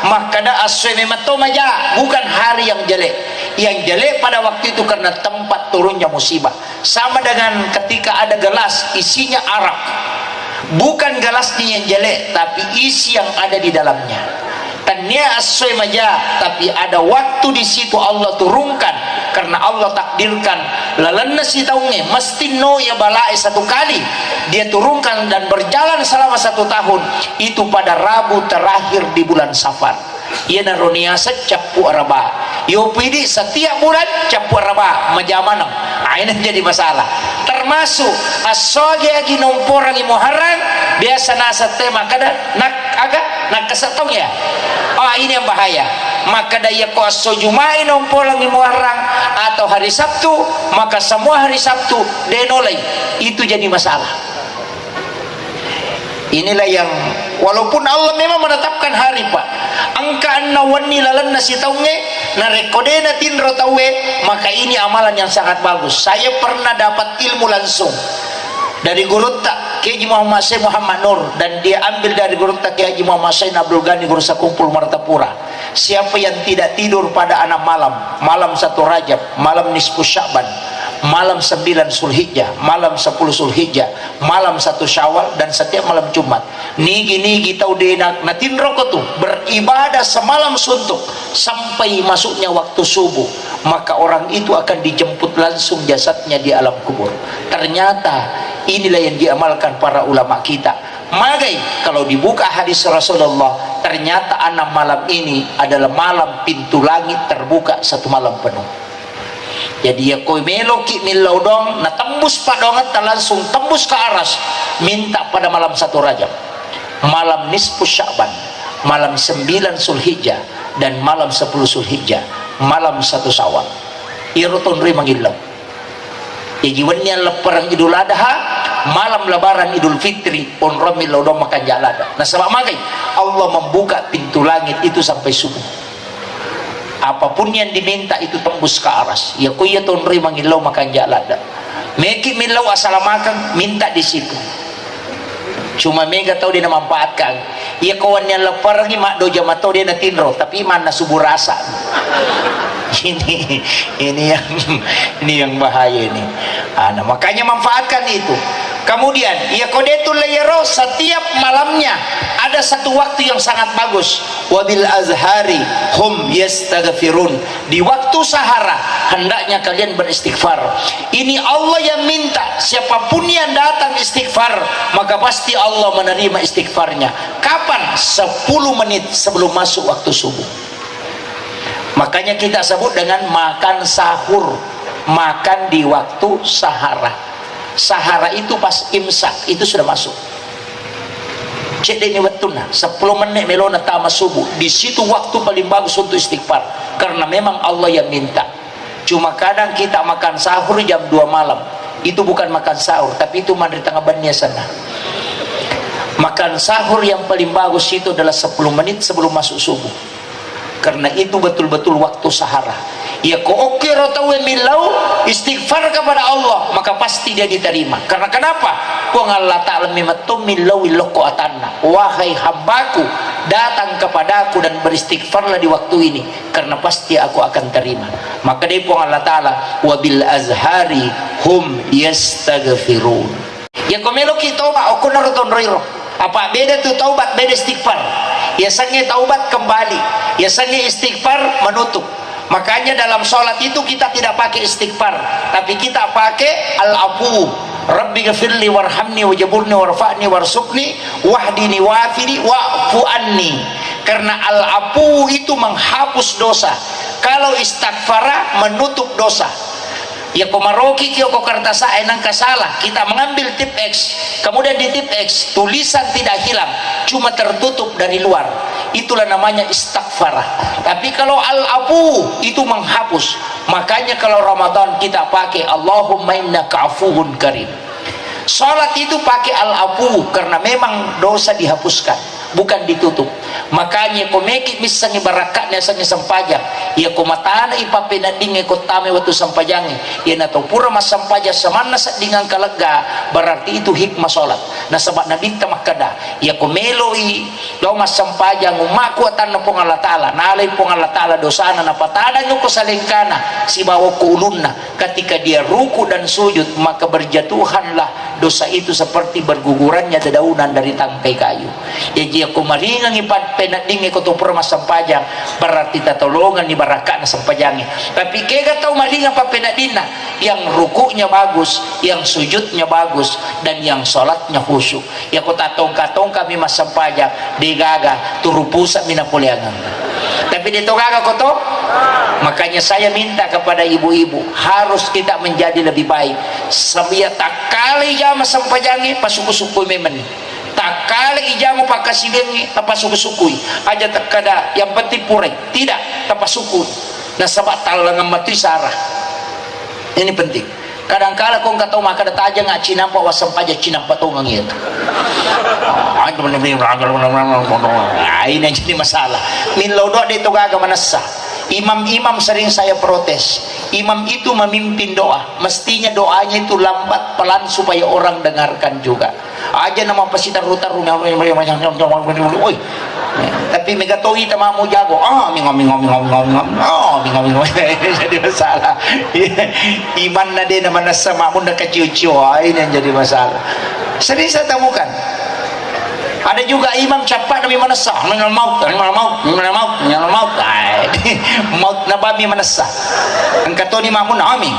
Makada aswe maja, bukan hari yang jelek. Yang jelek pada waktu itu karena tempat turunnya musibah. Sama dengan ketika ada gelas isinya arak, bukan gelasnya yang jelek, tapi isi yang ada di dalamnya. Tanya aswe maja, tapi ada waktu di situ Allah turunkan karena Allah takdirkan lalana si taunge mesti no ya balai 1 kali dia turunkan dan berjalan selama 1 tahun itu pada Rabu terakhir di bulan Safar. Ia naroniasa capu araba. Yo pidi setiap bulan capu araba majamanam. Ini jadi masalah. Termasuk asoge agi nomporan i Muharram biasa nasa tema kada nak kesatong ya. Oh ini yang bahaya. Maka daya ko aso Jumain nomporan i Muharram atau hari Sabtu, maka semua hari Sabtu denolai. Itu jadi masalah. Inilah yang walaupun Allah memang menetapkan hari Pak, angka annawani lalan nasi taunge na rekodena tinro tawe, maka ini amalan yang sangat bagus. Saya pernah dapat ilmu langsung dari guru tak Kiai Muhammad Syekh Muhammad Nur, dan dia ambil dari guru tak Kiai Muhammad Syekh Abdul Ghani guru Sakumpul Martapura. Siapa yang tidak tidur pada 6 malam, malam 1 Rajab, malam nisfu Sya'ban, malam 9 Zulhijjah, malam 10 Zulhijjah, malam 1 Syawal, dan setiap malam Jumat, nigi tau denak natin rokok tuh beribadah semalam suntuk sampai masuknya waktu subuh, maka orang itu akan dijemput langsung jasadnya di alam kubur. Ternyata inilah yang diamalkan para ulama kita. Magai kalau dibuka hadis Rasulullah, ternyata 6 malam ini adalah malam pintu langit terbuka 1 malam penuh. Jadi ya koi meloki milaudong na tembus padongan langsung tembus ke aras, minta pada malam 1 Rajab, malam nisfu Sya'ban, malam 9 Zulhijjah, dan malam 10 Zulhijjah, malam 1 Syawal. Irutun ri mangilaw. Ya jiwannya leperang Idul Adha, malam lebaran Idul Fitri, on ramil laudong makan jalada. Nah sebab magai Allah membuka pintu langit itu sampai subuh. Apapun yang diminta itu tembus ke aras. Ya kuya tonri mangilaw makan jalada. Meki milaw asal makan minta di situ. Cuma mega tahu dia memanfaatkan. Ya kawannya lepar lagi mak doja matau dia natinro, tapi mana subuh rasa. ini yang bahaya ini. Nah, makanya manfaatkan itu. Kemudian ya kodetul layaro, setiap malamnya ada satu waktu yang sangat bagus. Wabil azhari hum yastaghfirun, di waktu sahara hendaknya kalian beristighfar. Ini Allah yang minta, siapapun yang datang istighfar maka pasti Allah menerima istighfarnya. Kapan? 10 menit sebelum masuk waktu subuh. Makanya kita sebut dengan makan sahur, makan di waktu sahara. Sahara itu pas imsak itu sudah masuk. Cek ini watuna 10 menit melona tama subuh. Di situ waktu paling bagus untuk istighfar, karena memang Allah yang minta. Cuma kadang kita makan sahur jam 2 malam. Itu bukan makan sahur, tapi itu mandi tengah bannya sana. Makan sahur yang paling bagus itu adalah 10 menit sebelum masuk subuh, karena itu betul-betul waktu sahara. Ya ko oke rotawe milau istighfar kepada Allah, maka pasti dia diterima. Karena kenapa? Ku Allah Ta'ala mimatum milau iloko atanna, wahai hambaku datang kepadaku dan beristighfarlah di waktu ini, karena pasti aku akan terima. Maka dia pun Allah Ta'ala wabil azhari hum yastaghfirun. Ya komelo kita ba aku naruton roiro. Apa beda tuh taubat, beda istighfar. Ya sange taubat kembali, ya sange istighfar menutup. Makanya dalam sholat itu kita tidak pakai istighfar, tapi kita pakai al-afu. Rabbi ghafirli warhamni wajaburni warfa'ni warsukni wahdini wafini wa'fu anni. Karena al-afu itu menghapus dosa, kalau istighfar menutup dosa. Ya komaroki kyo ko kartasa enang kasalah, kita mengambil tip X, kemudian di tip X tulisan tidak hilang, cuma tertutup dari luar, itulah namanya istighfar. Tapi kalau al-afu itu menghapus. Makanya kalau Ramadan kita pakai Allahumma innaka afuwun karim. Salat itu pakai al-afu karena memang dosa dihapuskan, bukan ditutup. Makanya komeki misangi barakatnya sangi sampajang, ya komatana ipapena dinge kotame waktu sampajangi, ya nato pura mas sampaja samana sa dengan kalega, berarti itu hikmah salat. Nah sebab nabi tamakada, ya komeloi do mas sampajang umaku atan na pong Allah Ta'ala, nalay pong Allah Ta'ala dosana na patada nyo ko sa lingkana si bawa ko ulunna. Ketika dia ruku dan sujud, maka berjatuhanlah dosa itu seperti bergugurannya dedaunan dari tangkai kayu. Ya jika kumaringang ipan penading ko to pura sampajang, berarti tatolongan ni baraka na sampajangin. Tapi kaya tau maringang pa penadina, yang rukunya bagus, yang sujudnya bagus, dan yang sholatnya khusyuk. Ya ko tatong-katong kami mas sampajang di gaga turupusa minapuliangan. Tapi dito gaga ko to. Makanya saya minta kepada ibu-ibu, harus kita menjadi lebih baik. Sambil tak kali jama sampajangi pasuku-suku memen, tak kali ijamu pakasibengi tapasuku-sukui aja takada yang penting purek tidak tapasuku. Nah sebab talangan mati sarah ini penting. Kadang-kala kau nggak tahu maka data aja nggak cinampa wasam aja cinampa tuh ngangit. Ini yang jadi masalah. Min lodo itu gaga manasa. Imam-imam sering saya protes. Imam itu memimpin doa, mestinya doanya itu lambat pelan supaya orang dengarkan juga. Aja nama pasita rutar oi. Tapi megatoi tamamu jago. Mingom. Jadi masalah. Iman na din naman nasa mamun na kaciu-ciu. Ini yang jadi masalah. Sering saya temukan. Ada juga imam cepat demi manasah, maut na babi manasah. Ang kato ni mamun amin.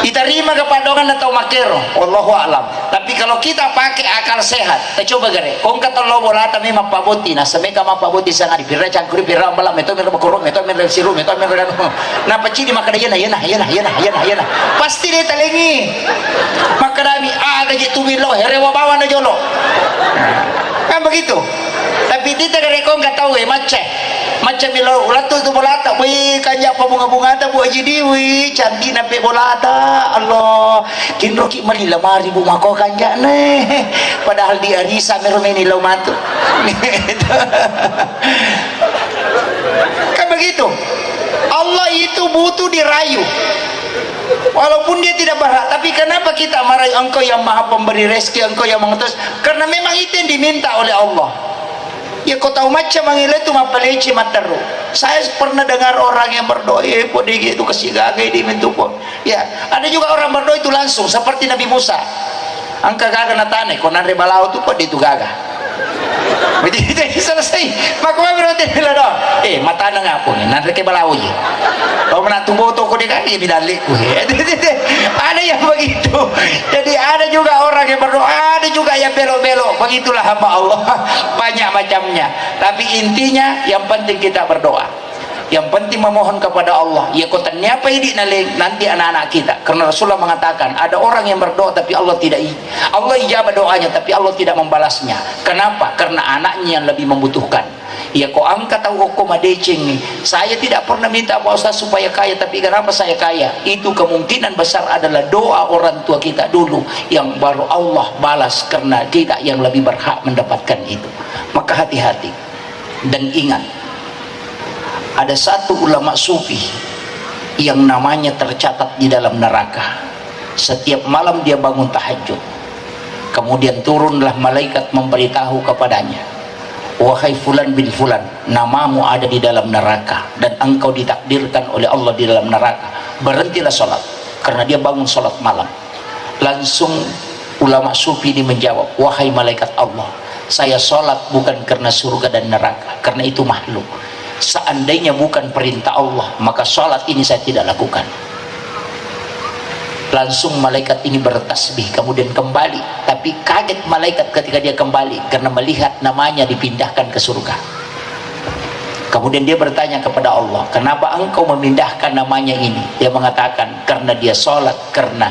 diterima kepadongan atau makero, wallahu alam. Tapi kalau kita pakai akal sehat, kita coba gare kong kata lo bola tapi mapabuti na sameka mapabuti sa ngadi pirra cangkuri pirra malam itu mir makurung itu mir sirum itu mir na pacini makadayana yana pasti dia talengi makadami aga gitu bilo herewa bawa na jolo kan begitu. Tapi kita gare kong kata we macam milo ulatu tu bolata wi kanja pa bunga-bunga ta bu aji diwi cantik nape bolata Allah kinro ki malila mari bu mako kanja ne padahal di arisa meromeni lo matu kan begitu. Allah itu butuh dirayu walaupun dia tidak berhak. Tapi kenapa kita marah engkau yang maha pemberi rezeki, engkau yang mengutus? Karena memang itu yang diminta oleh Allah. Ya kau tahu macam manggil itu mapaleci materu. Saya pernah dengar orang yang berdoa, podi itu kasih gagai di mentupo. Ya, ada juga orang berdoa itu langsung seperti Nabi Musa. Angka gaga natane, konan rebalau tu podi itu gaga. Begitu selesai. Maka berarti bila dong. Mata nang ngapun, nanti ke balau je. Kalau nak tunggu toko dia kan dia bidalik. Ada yang begitu. Jadi ada juga orang yang berdoa, ada juga yang belok-belok. Begitulah hamba Allah. Banyak macamnya. Tapi intinya yang penting kita berdoa. Yang penting memohon kepada Allah. Ya kota apa ini nanti anak-anak kita. Karena Rasulullah mengatakan ada orang yang berdoa tapi Allah tidak Allah ijabah doanya tapi Allah tidak membalasnya. Kenapa? Karena anaknya yang lebih membutuhkan. Ya kok angkat tahu kok madecing nih. Saya tidak pernah minta Pak Ustaz supaya kaya, tapi kenapa saya kaya? Itu kemungkinan besar adalah doa orang tua kita dulu yang baru Allah balas karena kita yang lebih berhak mendapatkan itu. Maka hati-hati dan ingat. Ada satu ulama sufi yang namanya tercatat di dalam neraka. Setiap malam dia bangun tahajud. Kemudian turunlah malaikat memberitahu kepadanya, wahai fulan bin fulan, namamu ada di dalam neraka dan engkau ditakdirkan oleh Allah di dalam neraka. Berhentilah sholat, karena dia bangun sholat malam. Langsung ulama sufi ini menjawab, wahai malaikat Allah, saya sholat bukan karena surga dan neraka, karena itu makhluk. Seandainya bukan perintah Allah, maka sholat ini saya tidak lakukan. Langsung malaikat ini bertasbih kemudian kembali. Tapi kaget malaikat ketika dia kembali karena melihat namanya dipindahkan ke surga. Kemudian dia bertanya kepada Allah, kenapa engkau memindahkan namanya ini? Dia mengatakan karena dia sholat karena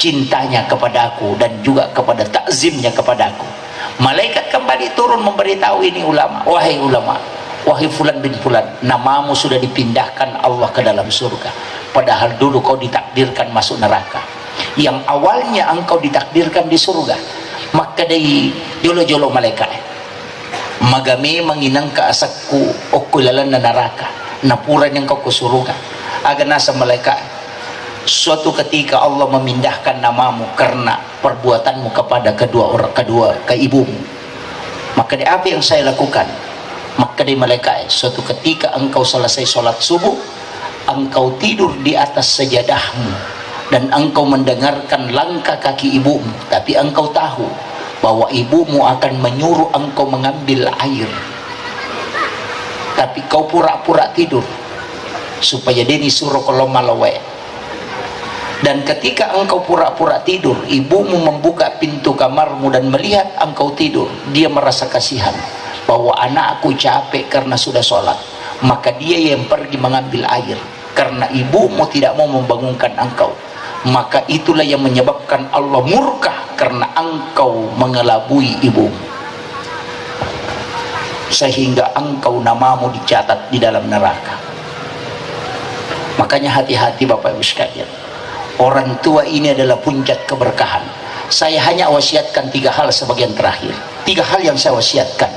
cintanya kepadaku dan juga kepada takzimnya kepadaku. Malaikat kembali turun memberitahu ini ulama, wahai ulama, wahai fulan bin fulan, namamu sudah dipindahkan Allah ke dalam surga, padahal dulu kau ditakdirkan masuk neraka. Yang awalnya engkau ditakdirkan di surga, maka dari jolo-jolo malaikat magami menginang ka asakku okulalan na neraka napuran yang kau ke surga agar nasa malaikat. Suatu ketika Allah memindahkan namamu karena perbuatanmu kepada kedua ibumu, maka dari apa yang saya lakukan? Maka dari malaikat, suatu ketika engkau selesai sholat subuh, engkau tidur di atas sajadahmu dan engkau mendengarkan langkah kaki ibumu, tapi engkau tahu bahwa ibumu akan menyuruh engkau mengambil air, tapi kau pura-pura tidur supaya dia disuruh kalau malawe. Dan ketika engkau pura-pura tidur, ibumu membuka pintu kamarmu dan melihat engkau tidur, dia merasa kasihan bahwa anakku capek karena sudah sholat, maka dia yang pergi mengambil air karena ibumu tidak mau membangunkan engkau. Maka itulah yang menyebabkan Allah murka karena engkau mengelabui ibumu sehingga engkau namamu dicatat di dalam neraka. Makanya hati-hati Bapak Ibu sekalian, orang tua ini adalah puncak keberkahan. Saya hanya wasiatkan 3 hal sebagian terakhir. 3 hal yang saya wasiatkan.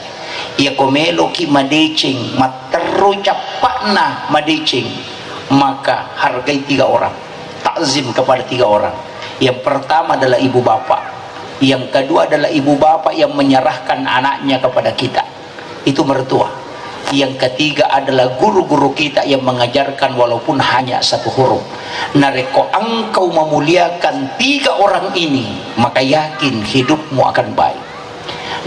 Ya komelo ki madecing materu capakna madecing, maka hargai 3 orang, takzim kepada 3 orang. Yang pertama adalah ibu bapak, yang kedua adalah ibu bapak yang menyerahkan anaknya kepada kita, itu mertua. Yang ketiga adalah guru-guru kita yang mengajarkan walaupun hanya 1 huruf. Nareko engkau memuliakan 3 orang ini, maka yakin hidupmu akan baik.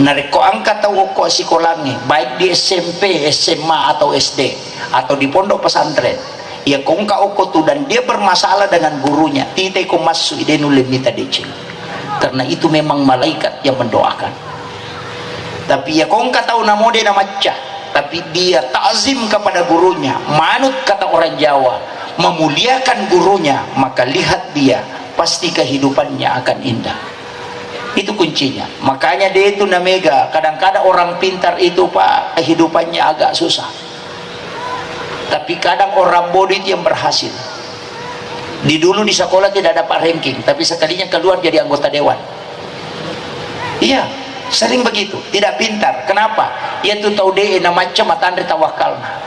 Nareko angkat tahu kok sekolahnya baik di SMP, SMA atau SD atau di pondok pesantren, ya kong ka okotu dan dia bermasalah dengan gurunya tite ko masu idenu lemita decil, karena itu memang malaikat yang mendoakan. Tapi ya kong ka tahu namo de namacca, tapi dia ta'zim kepada gurunya, manut kata orang Jawa, memuliakan gurunya, maka lihat dia pasti kehidupannya akan indah. Itu kuncinya. Makanya dia itu namega, kadang-kadang orang pintar itu Pak kehidupannya agak susah, tapi kadang orang bodoh itu yang berhasil. Di dulu di sekolah tidak dapat ranking, tapi sekalinya keluar jadi anggota dewan. Iya, sering begitu, tidak pintar. Kenapa? Ia tuh tahu deh macam matandri tawakalna.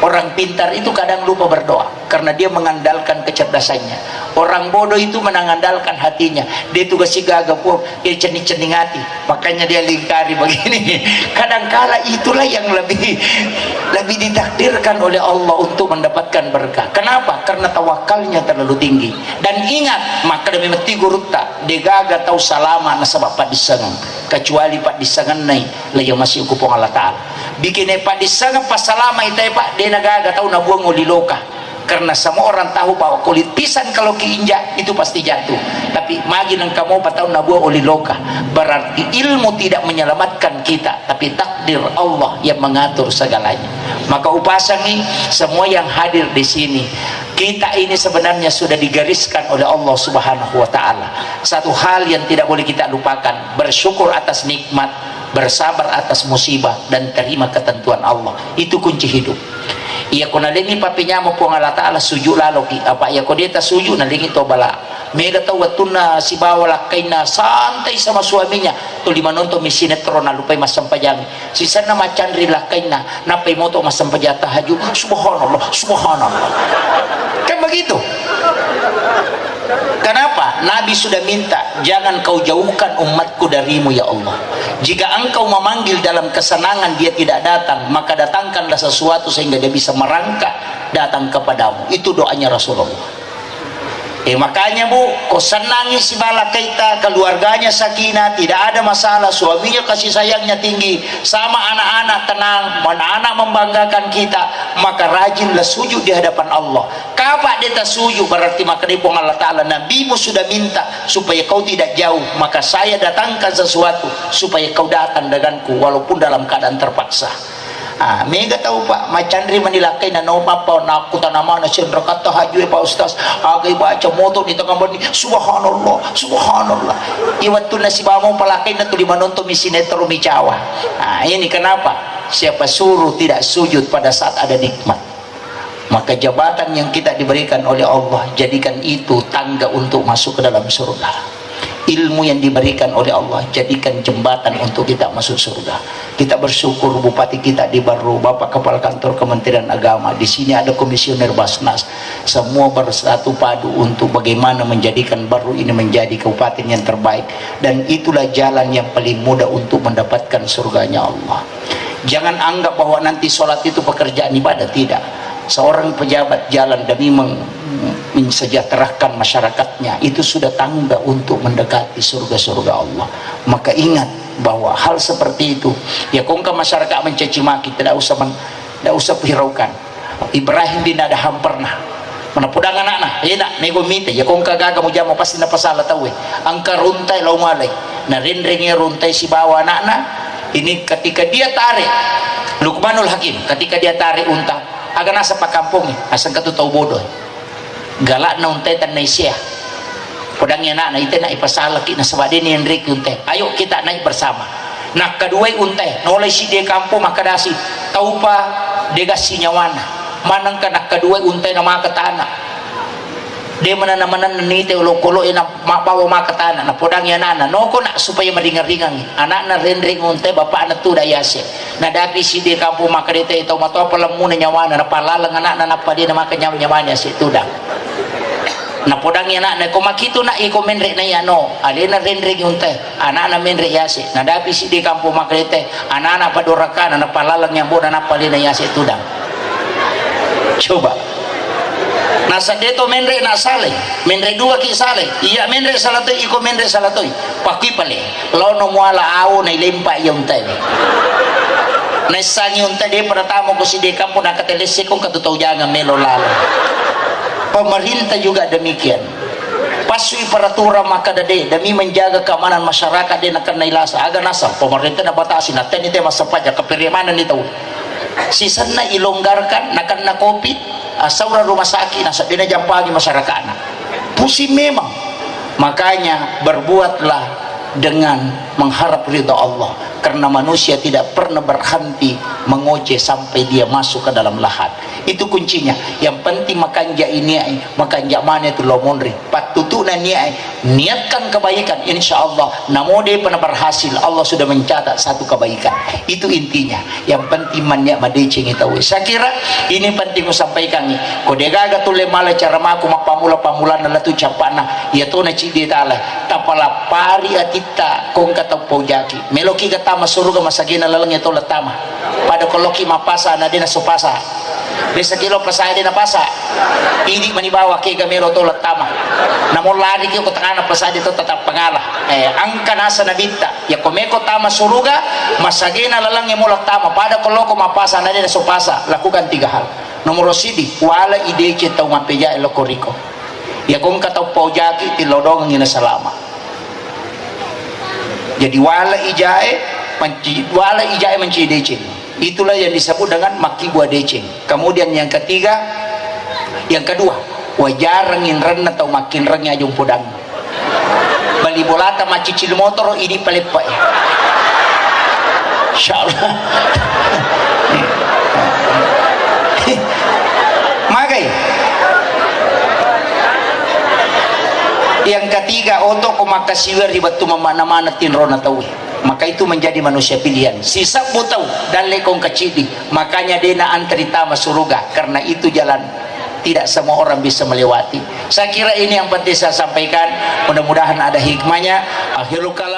Orang pintar itu kadang lupa berdoa karena dia mengandalkan kecerdasannya. Orang bodoh itu mengandalkan hatinya. Dia tugas si gagap, dia cening-cening hati, makanya dia lingkari begini. Kadangkala itulah yang lebih ditakdirkan oleh Allah untuk mendapatkan berkah. Kenapa? Karena tawakalnya terlalu tinggi. Dan ingat, maka demi mati gurutta degaga tahu salama nasabak pak disangan, kecuali pak disangan nai layo masih ukupong Allah Ta'ala. Bikin pak disangan pas salama itu pak dia nagaga tahu nabuang uliloka, karena semua orang tahu bahwa kulit pisang kalau keinjak itu pasti jatuh. Tapi magi nang kamu patau nabuang uliloka, berarti ilmu tidak menyelamatkan kita, tapi takdir Allah yang mengatur segalanya. Maka upasangi semua yang hadir di sini, kita ini sebenarnya sudah digariskan oleh Allah Subhanahu wa Ta'ala. Satu hal yang tidak boleh kita lupakan, bersyukur atas nikmat, bersabar atas musibah, dan terima ketentuan Allah. Itu kunci hidup. Iya ko nalingi papinya mo po nga Allah Ta'ala sujud lalo ki apa iya ko dita sujud nalingi to bala mega taw watuna si bawala kay na santai sama suaminya to lima nonto misinetron na lupay masampajami si sana macandri lakay na napay mo to masampajata haju subhanallah subhanallah. Kan begitu. Kenapa? Nabi sudah minta, jangan kau jauhkan umatku darimu ya Allah. Jika engkau memanggil dalam kesenangan dia tidak datang, maka datangkanlah sesuatu sehingga dia bisa merangkak datang kepadamu. Itu doanya Rasulullah. Makanya Bu, kau senangi si bala kita, keluarganya sakinah, tidak ada masalah, suaminya kasih sayangnya tinggi, sama anak-anak tenang, anak-anak membanggakan kita, maka rajinlah sujud di hadapan Allah. Kapan dia sujud berarti maka dipong Allah Ta'ala, nabimu sudah minta supaya kau tidak jauh, maka saya datangkan sesuatu supaya kau datang denganku walaupun dalam keadaan terpaksa. Mega tahu Pak macandri manilakay na nauma pa na kutanama na siyempre kata hajwe Pak Ustaz agay baca moto ni tengah bani subhanallah subhanallah iwat tu na si bamo palakay na tuliman nonto misinetro micawa. Ini kenapa siapa suruh tidak sujud pada saat ada nikmat, maka jabatan yang kita diberikan oleh Allah jadikan itu tangga untuk masuk ke dalam surga. Ilmu yang diberikan oleh Allah jadikan jembatan untuk kita masuk surga. Kita bersyukur bupati kita di Baru, Bapak Kepala Kantor Kementerian Agama, di sini ada komisioner Basnas, semua bersatu padu untuk bagaimana menjadikan Baru ini menjadi kabupaten yang terbaik, dan itulah jalan yang paling mudah untuk mendapatkan surganya Allah. Jangan anggap bahwa nanti sholat itu pekerjaan ibadah, tidak. Seorang pejabat jalan demi mensejahterakan masyarakatnya, itu sudah tangga untuk mendekati surga-surga Allah. Maka ingat bahwa hal seperti itu ya kongka masyarakat mencaci maki tidak usah hiraukan. Ibrahim bin Adham pernah menapudang anak-anak enak nego mite ya kongka gaga mo jamo pasti na pasala tawe angka runtai laumalay na rinringnya runtai si bawa anak-anak ini ketika dia tarik Luqmanul Hakim, ketika dia tarik unta agak nasa pakampung asang katu tau bodoh galak na untay tan na isya podangnya na ite na ipasalaki na sabade ni Enrique untay ayo kita naik bersama nak kaduay untay nolay si dia kampung makadasi tau pa degasi nyawana manang ka nak kaduay untay na makatana dia mananamanan nite ulo-kulo ina mabawa makatana na podangnya nana noko na supaya maringar-ringang anak na rendring untay bapak na tu dayase nadapi si dia kampung makadite ito mato palamu na nyawana na palalang anak na napadi na makanyam-nyamanya si tudang na podangnya na kumakito na ikomenre na yano ali na rendring untay anak na menre yase nadapi si dia kampung makadite anak na padurakan na palalang nyambo na napali na yase tudang. Coba nasa deto menre na sale menre dua ki sale iya menre salatoy iko menre salatoy paki pale lono muala awo na ilimpa yung tay naisangi unta dia pada tamu ko si deka pun nakatelesi kong katutaw jangan melo lalo. Pemerintah juga demikian. Pasui peraturan maka dade demi menjaga keamanan masyarakat dia akan nailasa aga nasa pemerintah na batasi na ten ite masapaja kepirimanan itu sisana ilonggarkan nakan na covid asaura rumah sakit nasa dina jam pagi masyarakat pusing memang. Makanya berbuatlah dengan mengharap ridha Allah, karena manusia tidak pernah berhenti mengoceh sampai dia masuk ke dalam lahat. Itu kuncinya. Yang penting makanja ini makanja mana itu lomonri patutuna niatkan kebaikan, insya Allah namode pernah berhasil. Allah sudah mencatat satu kebaikan. Itu intinya. Yang penting manyak madecing itu. Saya kira ini penting ku sampaikan nih. Kode gaga tule mala cara maku pamula na latu capana ya to na cidi tala tapala pari atita kong katau pojaki meloki katama suruga masagina lalang itu letama pada koloki mapasa na dina supasa desa kilo pasaya dina pasa ini manibawa ke gamelo to letama namun lari ke kutangana pasaya itu tetap pengalah angka nasa nabita ya komeko tama suruga masagina lalang yang letama pada koloko mapasa na dina supasa lakukan 3 hal. Nomor sidi wala ide cetau mapeja elokoriko ya kung katau pojaki tilodong ngina salama. Jadi wala ijae menci decing. Itulah yang disebut dengan maki buah decing. Kemudian yang kedua wajarang inren atau makin rengnya jumpudang. Bali bolata macicil motor ini palepai. Insyaallah. Magai. Yang ketiga untuk kumakasiwer di batu mana-mana tinrona tahu. Maka itu menjadi manusia pilihan. Sisa butau dan lekong kecidi. Makanya dena antarita masuruga. Karena itu jalan tidak semua orang bisa melewati. Saya kira ini yang penting saya sampaikan. Mudah-mudahan ada hikmahnya. Akhirul kalam.